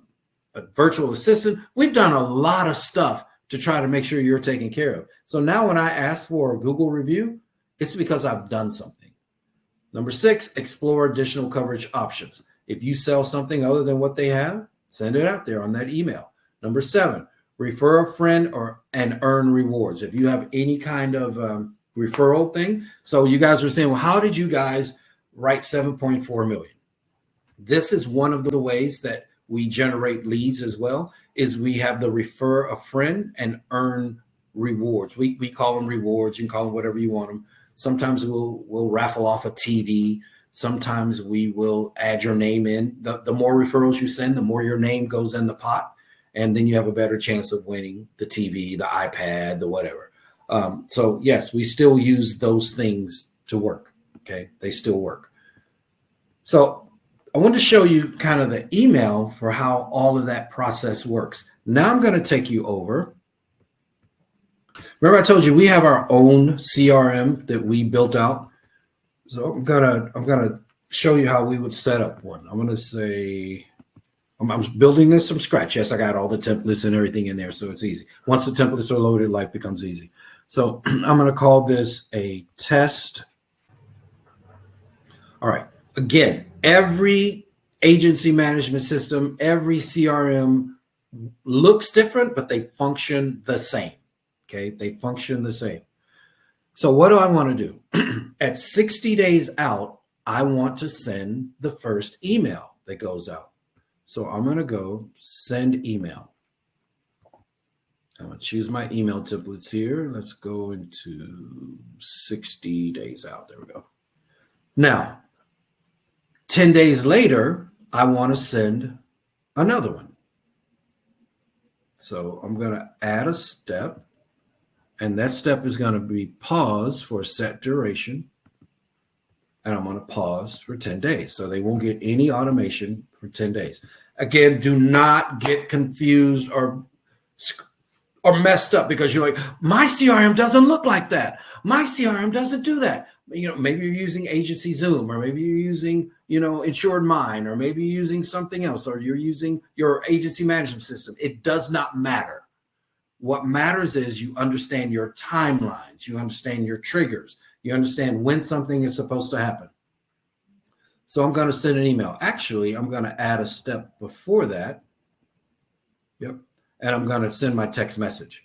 [SPEAKER 1] virtual assistant. We've done a lot of stuff to try to make sure you're taken care of. So now when I ask for a Google review, it's because I've done something. Number 6, explore additional coverage options. If you sell something other than what they have, send it out there on that email. Number 7, refer a friend and earn rewards. If you have any kind of referral thing. So you guys are saying, well, how did you guys write 7.4 million? This is one of the ways that we generate leads as well, is we have the refer a friend and earn rewards. We call them rewards. You can call them whatever you want them. Sometimes we'll raffle off a TV. Sometimes we will add your name in. The more referrals you send, the more your name goes in the pot. And then you have a better chance of winning the TV, the iPad, the whatever. So yes, we still use those things to work. Okay, they still work. So I want to show you kind of the email for how all of that process works. Now I'm going to take you over. Remember I told you we have our own CRM that we built out. So I'm gonna show you how we would set up one. I'm gonna say I'm building this from scratch. Yes, I got all the templates and everything in there, so it's easy. Once the templates are loaded, life becomes easy. So I'm gonna call this a test. All right. Again, every agency management system, every CRM looks different, but they function the same. Okay, they function the same. So what do I want to do? At 60 days out, I want to send the first email that goes out. So I'm going to go send email. I'm going to choose my email templates here. Let's go into 60 days out. There we go. Now, 10 days later, I want to send another one. So I'm going to add a step. And that step is going to be pause for a set duration. And I'm going to pause for 10 days. So they won't get any automation for 10 days. Again, do not get confused or messed up because you're like, my CRM doesn't look like that. My CRM doesn't do that. You know, maybe you're using Agency Zoom, or maybe you're using, Insured Mind, or maybe you're using something else, or you're using your agency management system. It does not matter. What matters is you understand your timelines, you understand your triggers, you understand when something is supposed to happen. So I'm going to send an email. Actually, I'm going to add a step before that. Yep. And I'm going to send my text message.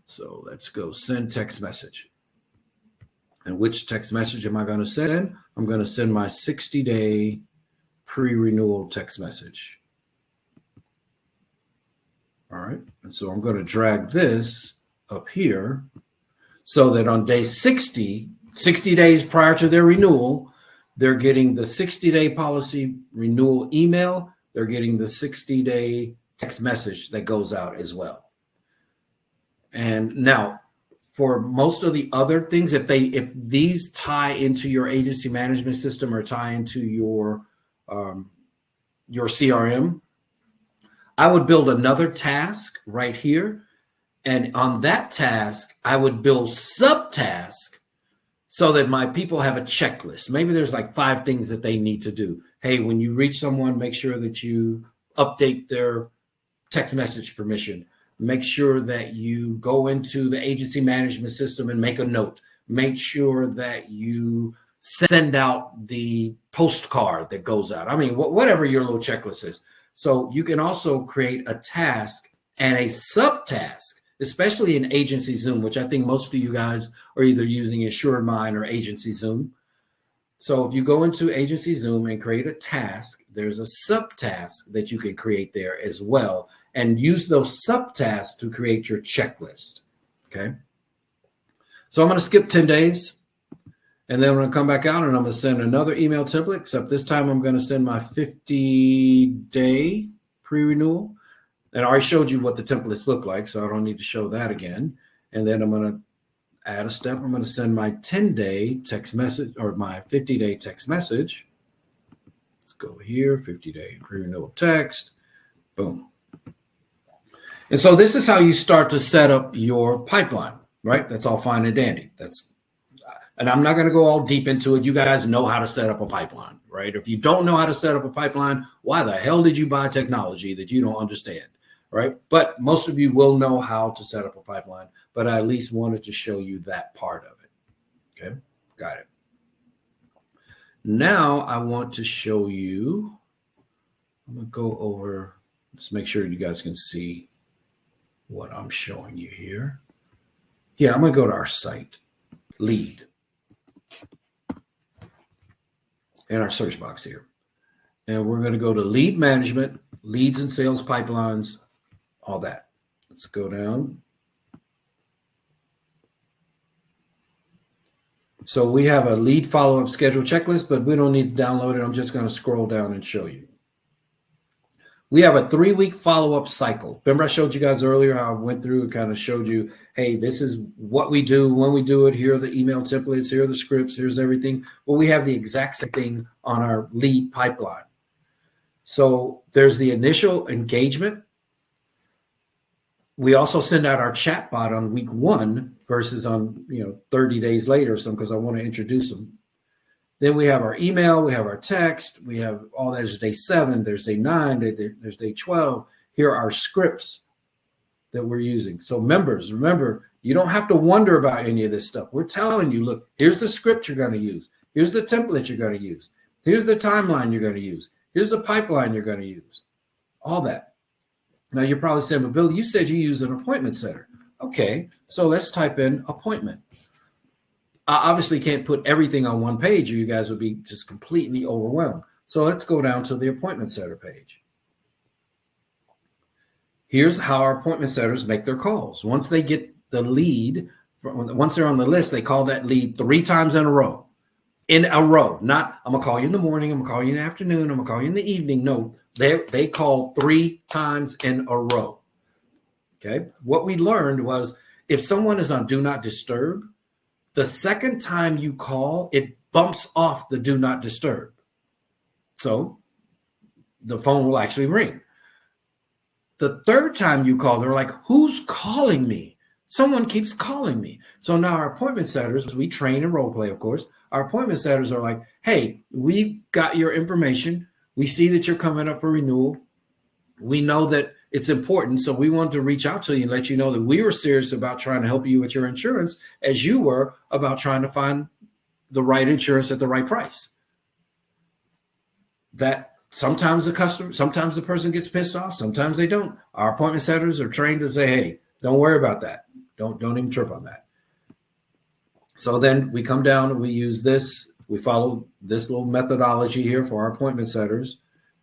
[SPEAKER 1] So let's go send text message. And which text message am I going to send? I'm going to send my 60-day pre-renewal text message. All right, and so I'm going to drag this up here so that on day 60 days prior to their renewal, they're getting the 60-day policy renewal email. They're getting the 60-day text message that goes out as well. And now, for most of the other things, if these tie into your agency management system or tie into your CRM, I would build another task right here. And on that task, I would build subtask so that my people have a checklist. Maybe there's like 5 things that they need to do. Hey, when you reach someone, make sure that you update their text message permission. Make sure that you go into the agency management system and make a note. Make sure that you send out the postcard that goes out. I mean, whatever your little checklist is. So you can also create a task and a subtask, especially in Agency Zoom, which I think most of you guys are either using Insured Mind or Agency Zoom. So if you go into Agency Zoom and create a task, there's a subtask that you can create there as well, and use those subtasks to create your checklist. Okay. So I'm going to skip 10 days. And then I'm going to come back out and I'm going to send another email template, except this time I'm going to send my 50-day pre-renewal. And I already showed you what the templates look like, so I don't need to show that again. And then I'm going to add a step. I'm going to send my 10-day text message, or my 50-day text message. Let's go here, 50-day pre-renewal text. Boom. And so this is how you start to set up your pipeline, right? That's all fine and dandy. And I'm not going to go all deep into it. You guys know how to set up a pipeline, right? If you don't know how to set up a pipeline, why the hell did you buy technology that you don't understand, right? But most of you will know how to set up a pipeline, but I at least wanted to show you that part of it. Okay, got it. Now I want to show you, I'm going to go over, just make sure you guys can see what I'm showing you here. Yeah, I'm going to go to our site, lead. In our search box here. And we're going to go to lead management, leads and sales pipelines, all that. Let's go down. So we have a lead follow-up schedule checklist, but we don't need to download it. I'm just going to scroll down and show you. We have a 3-week follow-up cycle. Remember I showed you guys earlier how I went through and kind of showed you, hey, this is what we do when we do it. Here are the email templates. Here are the scripts. Here's everything. Well, we have the exact same thing on our lead pipeline. So there's the initial engagement. We also send out our chat bot on week 1 versus on 30 days later or something, because I want to introduce them. Then we have our email, we have our text, we have all that. There's day 7, there's day 9, there's day 12. Here are our scripts that we're using. So members, remember, you don't have to wonder about any of this stuff. We're telling you, look, here's the script you're going to use. Here's the template you're going to use. Here's the timeline you're going to use. Here's the pipeline you're going to use. All that. Now you're probably saying, but Bill, you said you use an appointment setter. Okay, so let's type in appointment. I obviously can't put everything on one page or you guys would be just completely overwhelmed. So let's go down to the appointment setter page. Here's how our appointment setters make their calls. Once they get the lead, once they're on the list, they call that lead 3 times in a row. In a row, not I'm going to call you in the morning, I'm going to call you in the afternoon, I'm going to call you in the evening. No, they call 3 times in a row. Okay. What we learned was if someone is on do not disturb, the second time you call, it bumps off the do not disturb. So the phone will actually ring. The third time you call, they're like, who's calling me? Someone keeps calling me. So now our appointment setters, we train and role play, of course. Our appointment setters are like, hey, we got your information. We see that you're coming up for renewal. We know that it's important. So we want to reach out to you and let you know that we were serious about trying to help you with your insurance as you were about trying to find the right insurance at the right price. That sometimes the person gets pissed off. Sometimes they don't. Our appointment setters are trained to say, hey, don't worry about that. Don't even trip on that. So then we come down and we use this. We follow this little methodology here for our appointment setters,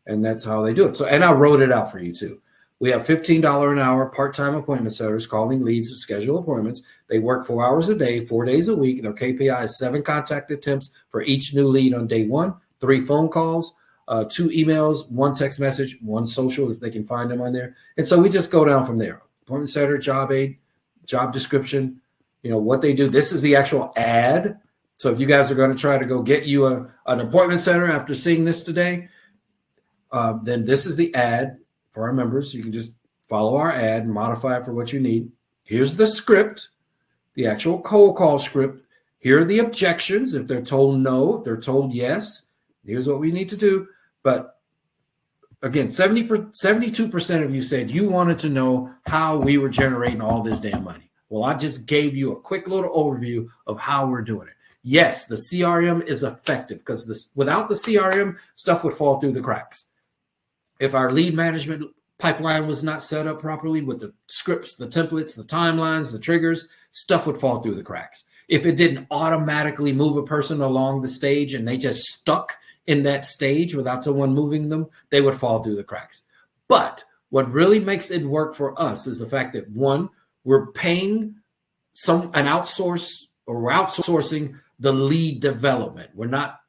[SPEAKER 1] and that's how they do it. So, and I wrote it out for you too. We have $15 an hour part-time appointment setters calling leads to schedule appointments. They work 4 hours a day, 4 days a week. Their KPI is 7 contact attempts for each new lead on day 1, 3 phone calls, 2 emails, 1 text message, 1 social if they can find them on there. And so we just go down from there. Appointment setter, job aid, job description, what they do. This is the actual ad. So if you guys are going to try to go get you an appointment setter after seeing this today, then this is the ad for our members. You can just follow our ad and modify it for what you need. Here's the script, the actual cold call script. Here are the objections. If they're told no, if they're told yes, here's what we need to do. But again, 72% of you said you wanted to know how we were generating all this damn money. Well, I just gave you a quick little overview of how we're doing it. Yes, the CRM is effective because without the CRM, stuff would fall through the cracks. If our lead management pipeline was not set up properly with the scripts, the templates, the timelines, the triggers, stuff would fall through the cracks. If it didn't automatically move a person along the stage and they just stuck in that stage without someone moving them, they would fall through the cracks. But what really makes it work for us is the fact that, one, we're paying we're outsourcing the lead development. We're not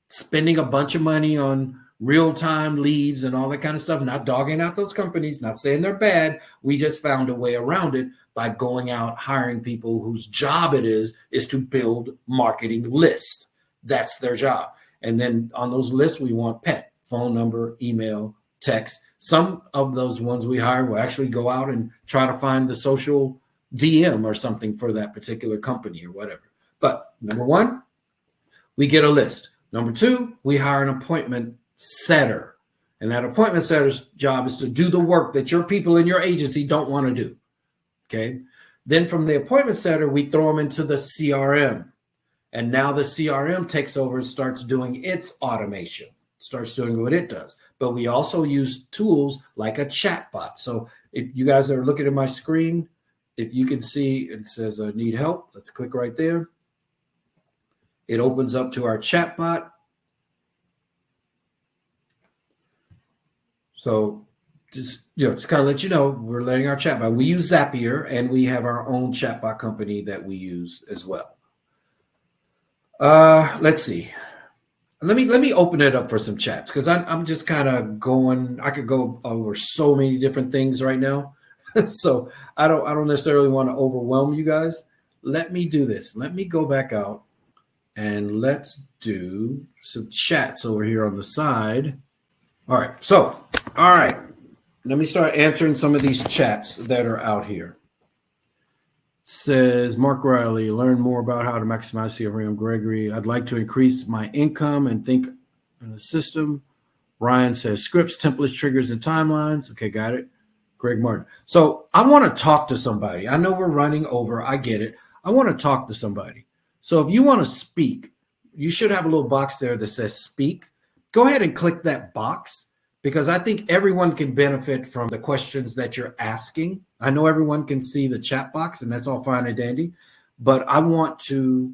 [SPEAKER 1] spending a bunch of money on real-time leads and all that kind of stuff, not dogging out those companies, not saying they're bad. We just found a way around it by going out, hiring people whose job it is to build marketing lists. That's their job. And then on those lists, we want pet, phone number, email, text. Some of those ones we hire will actually go out and try to find the social DM or something for that particular company or whatever. But number 1, we get a list. Number 2, we hire an appointment setter. And that appointment setter's job is to do the work that your people in your agency don't want to do. Okay. Then from the appointment setter, we throw them into the CRM. And now the CRM takes over and starts doing its automation, starts doing what it does. But we also use tools like a chatbot. So if you guys are looking at my screen, if you can see, it says I need help. Let's click right there. It opens up to our chatbot. So just kind of let you know, we're letting our chatbot. We use Zapier, and we have our own chatbot company that we use as well. Let's see. Let me open it up for some chats because I'm just kind of going. I could go over so many different things right now, so I don't necessarily want to overwhelm you guys. Let me do this. Let me go back out and let's do some chats over here on the side. All right. Let me start answering some of these chats that are out here. Says Mark Riley, learn more about how to maximize CRM. Gregory, I'd like to increase my income and think in the system. Ryan says scripts, templates, triggers, and timelines. Okay, got it. Greg Martin. So I want to talk to somebody. I know we're running over. I get it. I want to talk to somebody. So if you want to speak, you should have a little box there that says speak. Go ahead and click that box because I think everyone can benefit from the questions that you're asking. I know everyone can see the chat box, and that's all fine and dandy, but I want to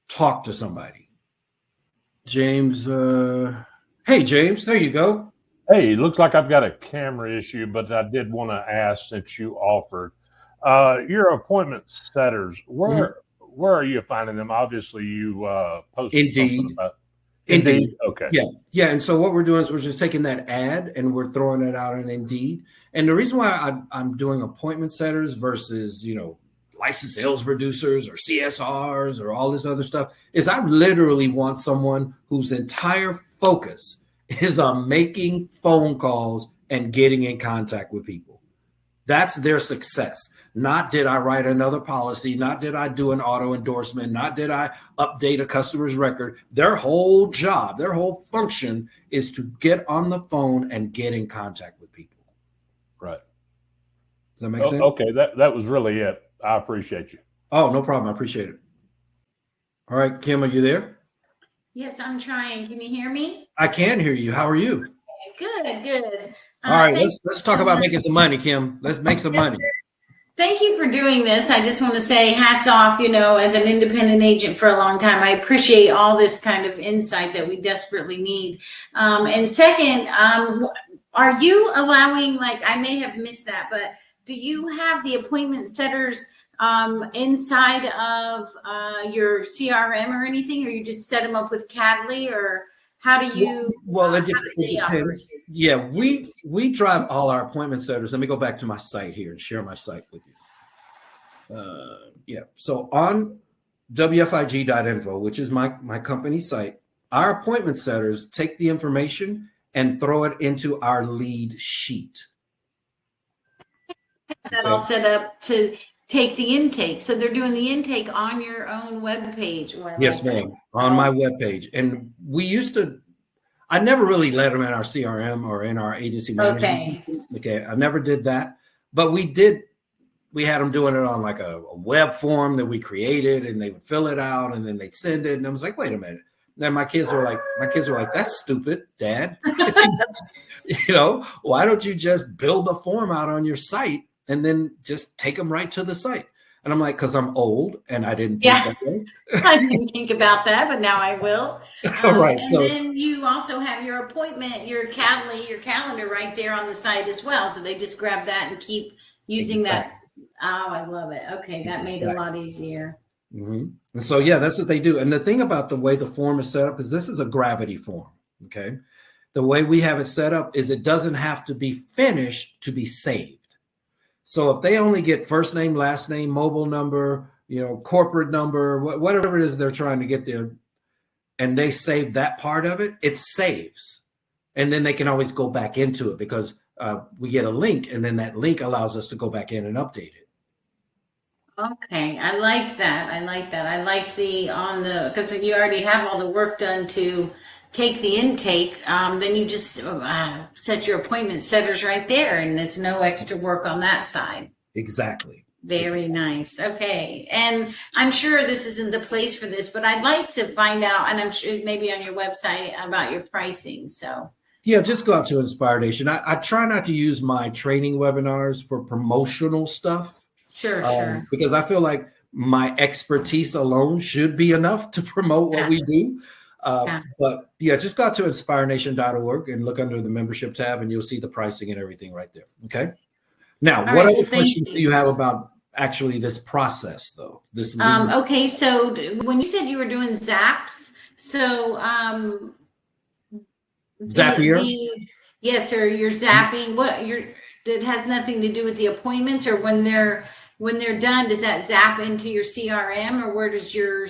[SPEAKER 1] talk to somebody. James, hey, James, there you go.
[SPEAKER 2] Hey, looks like I've got a camera issue, but I did want to ask since you offered. Your appointment setters, where are you finding them? Obviously, you posted something about Indeed. Okay.
[SPEAKER 1] Yeah. And so what we're doing is we're just taking that ad and we're throwing it out on Indeed. And the reason why I'm doing appointment setters versus, licensed sales producers or CSRs or all this other stuff is I literally want someone whose entire focus is on making phone calls and getting in contact with people. That's their success. Not did I write another policy, not did I do an auto endorsement, not did I update a customer's record. Their whole job, their whole function is to get on the phone and get in contact with people.
[SPEAKER 2] Right.
[SPEAKER 1] Does that make sense?
[SPEAKER 2] Okay, that was really it. I appreciate you.
[SPEAKER 1] Oh, no problem. I appreciate it. All right, Kim, are you there?
[SPEAKER 3] Yes, I'm trying. Can you hear me?
[SPEAKER 1] I can hear you. How are you?
[SPEAKER 3] Good.
[SPEAKER 1] All right, let's talk about making some money, Kim. Let's make some money.
[SPEAKER 3] Thank you for doing this. I just want to say hats off, as an independent agent for a long time. I appreciate all this kind of insight that we desperately need. And second, are you allowing, I may have missed that, but do you have the appointment setters inside of your CRM or anything, or you just set them up with Cadly, or how do you?
[SPEAKER 1] Well, it depends. Yeah, we drive all our appointment setters. Let me go back to my site here and share my site with you. So on wfig.info, which is my company site, our appointment setters take the information and throw it into our lead sheet.
[SPEAKER 3] That all set up to take the intake. So they're doing the intake on your own web page.
[SPEAKER 1] Yes, ma'am. On my web page. And I never really let them in our CRM or in our agency management system. Okay. I never did that. But we had them doing it on like a web form that we created, and they would fill it out and then they'd send it. And I was like, wait a minute. Then my kids were like, that's stupid, Dad. Why don't you just build a form out on your site and then just take them right to the site? And I'm like, because I'm old and I didn't think that way.
[SPEAKER 3] I didn't think about that, but now I will.
[SPEAKER 1] Right.
[SPEAKER 3] And then you also have your appointment, your Cadly, your calendar right there on the site as well. So they just grab that and keep using that. Oh, I love it. Okay. That made it a lot easier.
[SPEAKER 1] Mm-hmm. And so, that's what they do. And the thing about the way the form is set up is this is a gravity form. Okay. The way we have it set up is it doesn't have to be finished to be saved. So if they only get first name, last name, mobile number, corporate number, whatever it is they're trying to get there, and they save that part of it, it saves. And then they can always go back into it because we get a link, and then that link allows us to go back in and update it.
[SPEAKER 3] Okay, I like that. I like because you already have all the work done to take the intake, then you just set your appointment setters right there, and there's no extra work on that side.
[SPEAKER 1] Exactly.
[SPEAKER 3] Very nice. Okay. And I'm sure this isn't the place for this, but I'd like to find out, and I'm sure maybe on your website, about your pricing. So
[SPEAKER 1] yeah, just go out to Inspiration. I try not to use my training webinars for promotional stuff.
[SPEAKER 3] Sure.
[SPEAKER 1] Because I feel like my expertise alone should be enough to promote what we do. But yeah, just go out to inspirenation.org and look under the membership tab, and you'll see the pricing and everything right there. Okay. Now, what other questions do you have about actually this process, though?
[SPEAKER 3] Okay, so when you said you were doing zaps, so
[SPEAKER 1] Zapier?
[SPEAKER 3] Yes, sir. You're zapping. It has nothing to do with the appointments, or when they're done, does that zap into your CRM, or where does your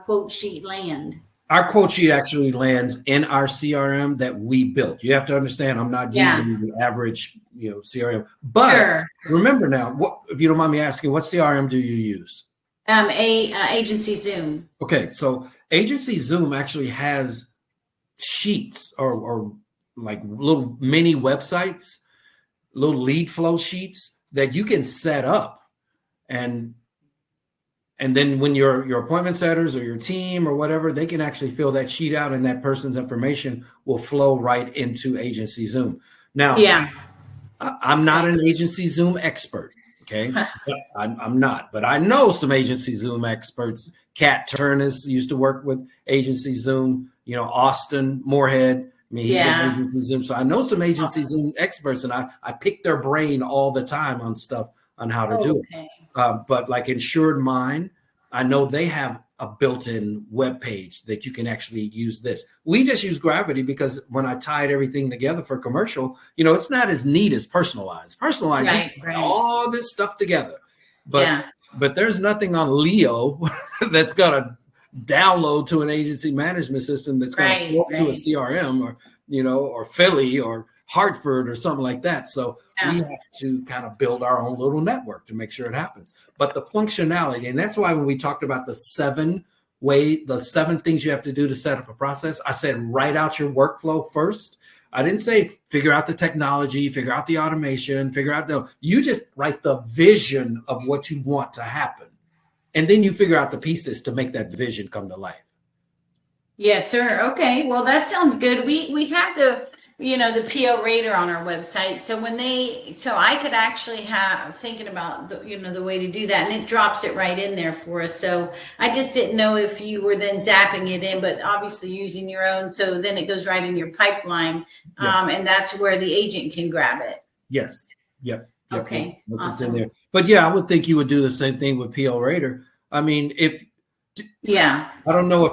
[SPEAKER 3] quote sheet land?
[SPEAKER 1] Our quote sheet actually lands in our CRM that we built. You have to understand, I'm not using the average, CRM. But remember now, what, if you don't mind me asking, what CRM do you use?
[SPEAKER 3] Agency Zoom.
[SPEAKER 1] Okay, so Agency Zoom actually has sheets or like little mini websites, little lead flow sheets that you can set up, and then when your appointment setters or your team or whatever, they can actually fill that sheet out, and that person's information will flow right into Agency Zoom. Now, I'm not an Agency Zoom expert, okay? I'm not, but I know some Agency Zoom experts. Kat Turnus used to work with Agency Zoom, Austin Moorhead. I mean, he's an Agency Zoom. So I know some Agency Zoom experts, and I pick their brain all the time on stuff on how to do it. But like Insured Mind, I know they have a built-in web page that you can actually use this. We just use Gravity because when I tied everything together for commercial, it's not as neat as Personalized. Personalized, all this stuff together. But there's nothing on Leo that's going to download to an agency management system that's going to flow to a CRM or Philly or Hartford or something like that. So we have to kind of build our own little network to make sure it happens. But the functionality, and that's why when we talked about the seven things you have to do to set up a process, I said, write out your workflow first. I didn't say figure out the technology, figure out the automation, you just write the vision of what you want to happen. And then you figure out the pieces to make that vision come to life.
[SPEAKER 3] Yes, sir. Okay. Well, that sounds good. We have the PO rater on our website. So I could actually have thinking about the way to do that, and it drops it right in there for us. So I just didn't know if you were then zapping it in, but obviously using your own. So then it goes right in your pipeline. And that's where the agent can grab it. Yes.
[SPEAKER 1] Yep.
[SPEAKER 3] Okay.
[SPEAKER 1] It's in there. But I would think you would do the same thing with PO rater. I mean, I don't know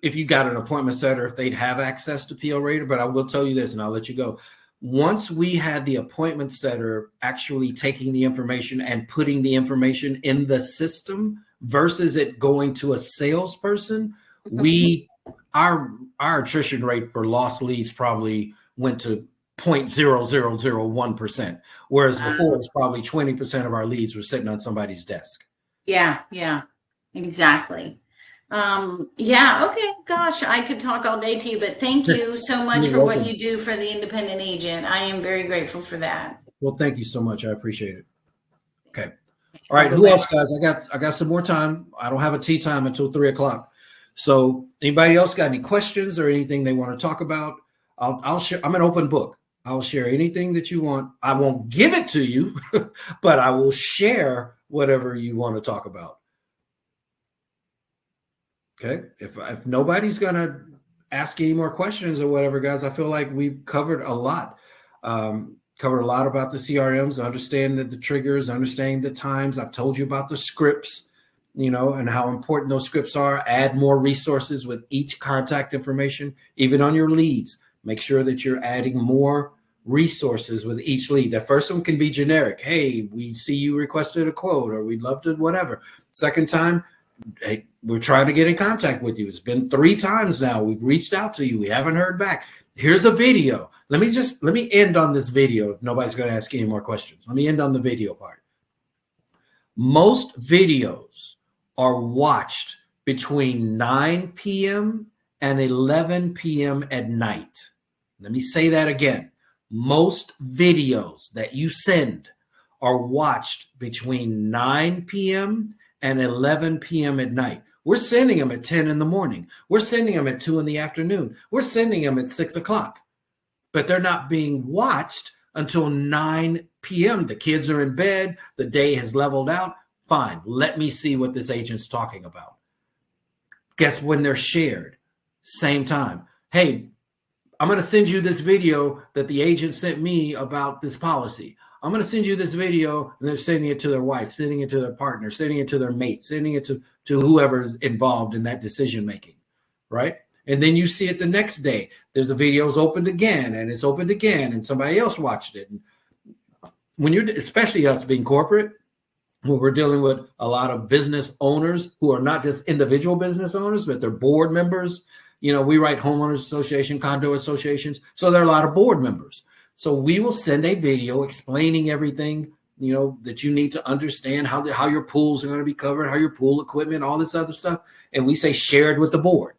[SPEAKER 1] if you got an appointment setter, if they'd have access to PO rater, but I will tell you this, and I'll let you go. Once we had the appointment setter actually taking the information and putting the information in the system versus it going to a salesperson, our attrition rate for lost leads probably went to 0.0001%, whereas before it was probably 20% of our leads were sitting on somebody's desk.
[SPEAKER 3] Yeah, exactly. Okay. Gosh, I could talk all day to you, but thank you so much for what you do for the independent agent. I am very grateful for that.
[SPEAKER 1] Well, thank you so much. I appreciate it. Okay. All right. Who else, guys? I got some more time. I don't have a tea time until 3:00. So anybody else got any questions or anything they want to talk about? I'll share. I'm an open book. I'll share anything that you want. I won't give it to you, but I will share whatever you want to talk about. Okay. If nobody's going to ask any more questions or whatever, guys, I feel like we've covered a lot. Covered a lot about the CRMs, understand the triggers, understanding the times. I've told you about the scripts, and how important those scripts are. Add more resources with each contact information, even on your leads. Make sure that you're adding more resources with each lead. The first one can be generic. Hey, we see you requested a quote, or we'd love to whatever. Second time, hey, we're trying to get in contact with you. It's been 3 times now. We've reached out to you. We haven't heard back. Here's a video. Let me end on this video if nobody's going to ask any more questions. Let me end on the video part. Most videos are watched between 9 p.m. and 11 p.m. at night. Let me say that again. Most videos that you send are watched between 9 p.m. and 11 p.m. at night. We're sending them at 10 in the morning. We're sending them at 2 in the afternoon. We're sending them at 6 o'clock. But they're not being watched until 9 p.m. The kids are in bed. The day has leveled out. Fine. Let me see what this agent's talking about. Guess when they're shared? Same time. Hey, I'm going to send you this video that the agent sent me about this policy. I'm going to send you this video, and they're sending it to their wife, sending it to their partner, sending it to their mate, sending it to whoever's involved in that decision making, right? And then you see it the next day. There's a video's opened again, and it's opened again, and somebody else watched it. And when you're, especially us being corporate, when we're dealing with a lot of business owners who are not just individual business owners, but they're board members. You know, we write homeowners association, condo associations. So there are a lot of board members. So we will send a video explaining everything, you know, that you need to understand how your pools are going to be covered, how your pool equipment, all this other stuff. And we say shared with the board.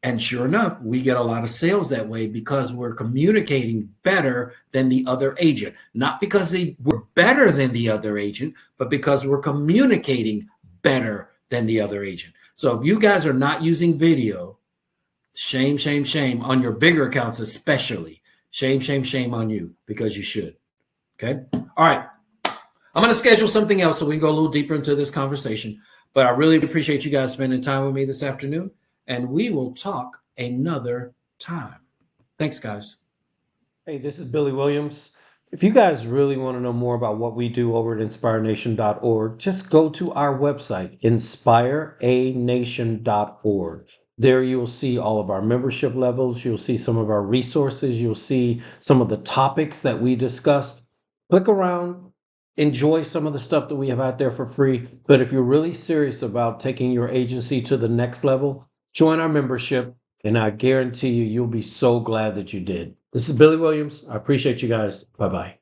[SPEAKER 1] And sure enough, we get a lot of sales that way because we're communicating better than the other agent. Not because we're better than the other agent, but because we're communicating better than the other agent. So if you guys are not using video, shame, shame, shame on your bigger accounts especially. Shame, shame, shame on you because you should. Okay? All right. I'm going to schedule something else so we can go a little deeper into this conversation. But I really appreciate you guys spending time with me this afternoon. And we will talk another time. Thanks, guys.
[SPEAKER 4] Hey, this is Billy Williams. If you guys really want to know more about what we do over at inspirenation.org, just go to our website, inspireanation.org. There you'll see all of our membership levels. You'll see some of our resources. You'll see some of the topics that we discussed. Click around, enjoy some of the stuff that we have out there for free. But if you're really serious about taking your agency to the next level, join our membership, and I guarantee you'll be so glad that you did. This is Billy Williams. I appreciate you guys. Bye-bye.